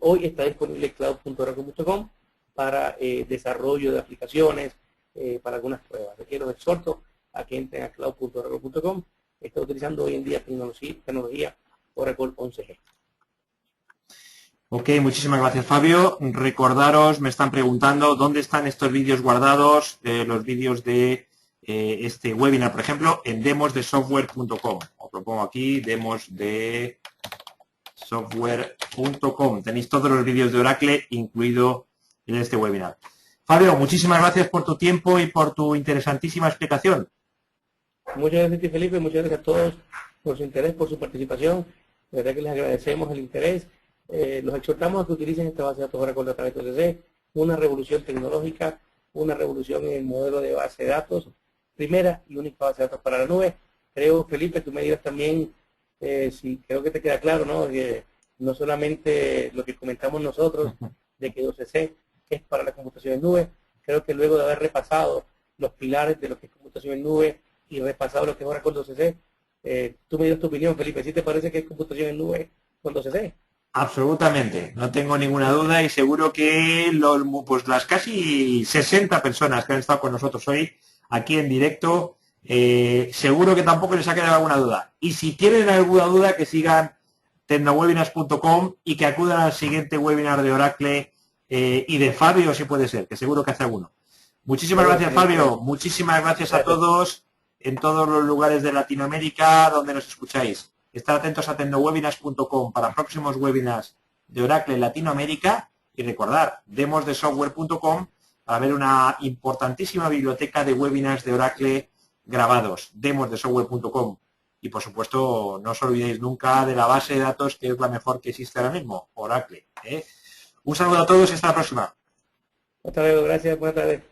Hoy está disponible cloud.oracle.com para desarrollo de aplicaciones, para algunas pruebas. Los exhorto a que entren a cloud.oracle.com. Está utilizando hoy en día tecnología Oracle 11G. Ok, muchísimas gracias, Fabio. Recordaros, me están preguntando dónde están estos vídeos guardados, los vídeos de este webinar, por ejemplo, en demosdesoftware.com. Os lo pongo aquí, demosdesoftware.com. Tenéis todos los vídeos de Oracle incluido en este webinar. Fabio, muchísimas gracias por tu tiempo y por tu interesantísima explicación. Muchas gracias a ti, Felipe, muchas gracias a todos por su interés, por su participación. De verdad que les agradecemos el interés. Los exhortamos a que utilicen esta base de datos Oracle a través de OCC, una revolución tecnológica, una revolución en el modelo de base de datos, primera y única base de datos para la nube. Creo, Felipe, tú me dirás también, si creo que te queda claro, ¿no? Que no solamente lo que comentamos nosotros, de que OCC es para la computación en nube, creo que luego de haber repasado los pilares de lo que es computación en nube y repasado lo que es Oracle OCC, tú me dirás tu opinión, Felipe, ¿sí te parece que es computación en nube con OCC? Absolutamente, no tengo ninguna duda y seguro que pues las casi 60 personas que han estado con nosotros hoy aquí en directo, seguro que tampoco les ha quedado alguna duda. Y si tienen alguna duda, que sigan tecnowebinars.com y que acudan al siguiente webinar de Oracle y de Fabio, si puede ser, que seguro que hace alguno. Muchísimas gracias, Fabio. Muchísimas gracias a todos en todos los lugares de Latinoamérica donde nos escucháis. Estad atentos a tecnowebinars.com para próximos webinars de Oracle en Latinoamérica y recordar demosdesoftware.com para ver una importantísima biblioteca de webinars de Oracle grabados, demosdesoftware.com. Y por supuesto, no os olvidéis nunca de la base de datos que es la mejor que existe ahora mismo, Oracle. Un saludo a todos y hasta la próxima. Hasta luego, gracias, buenas tardes.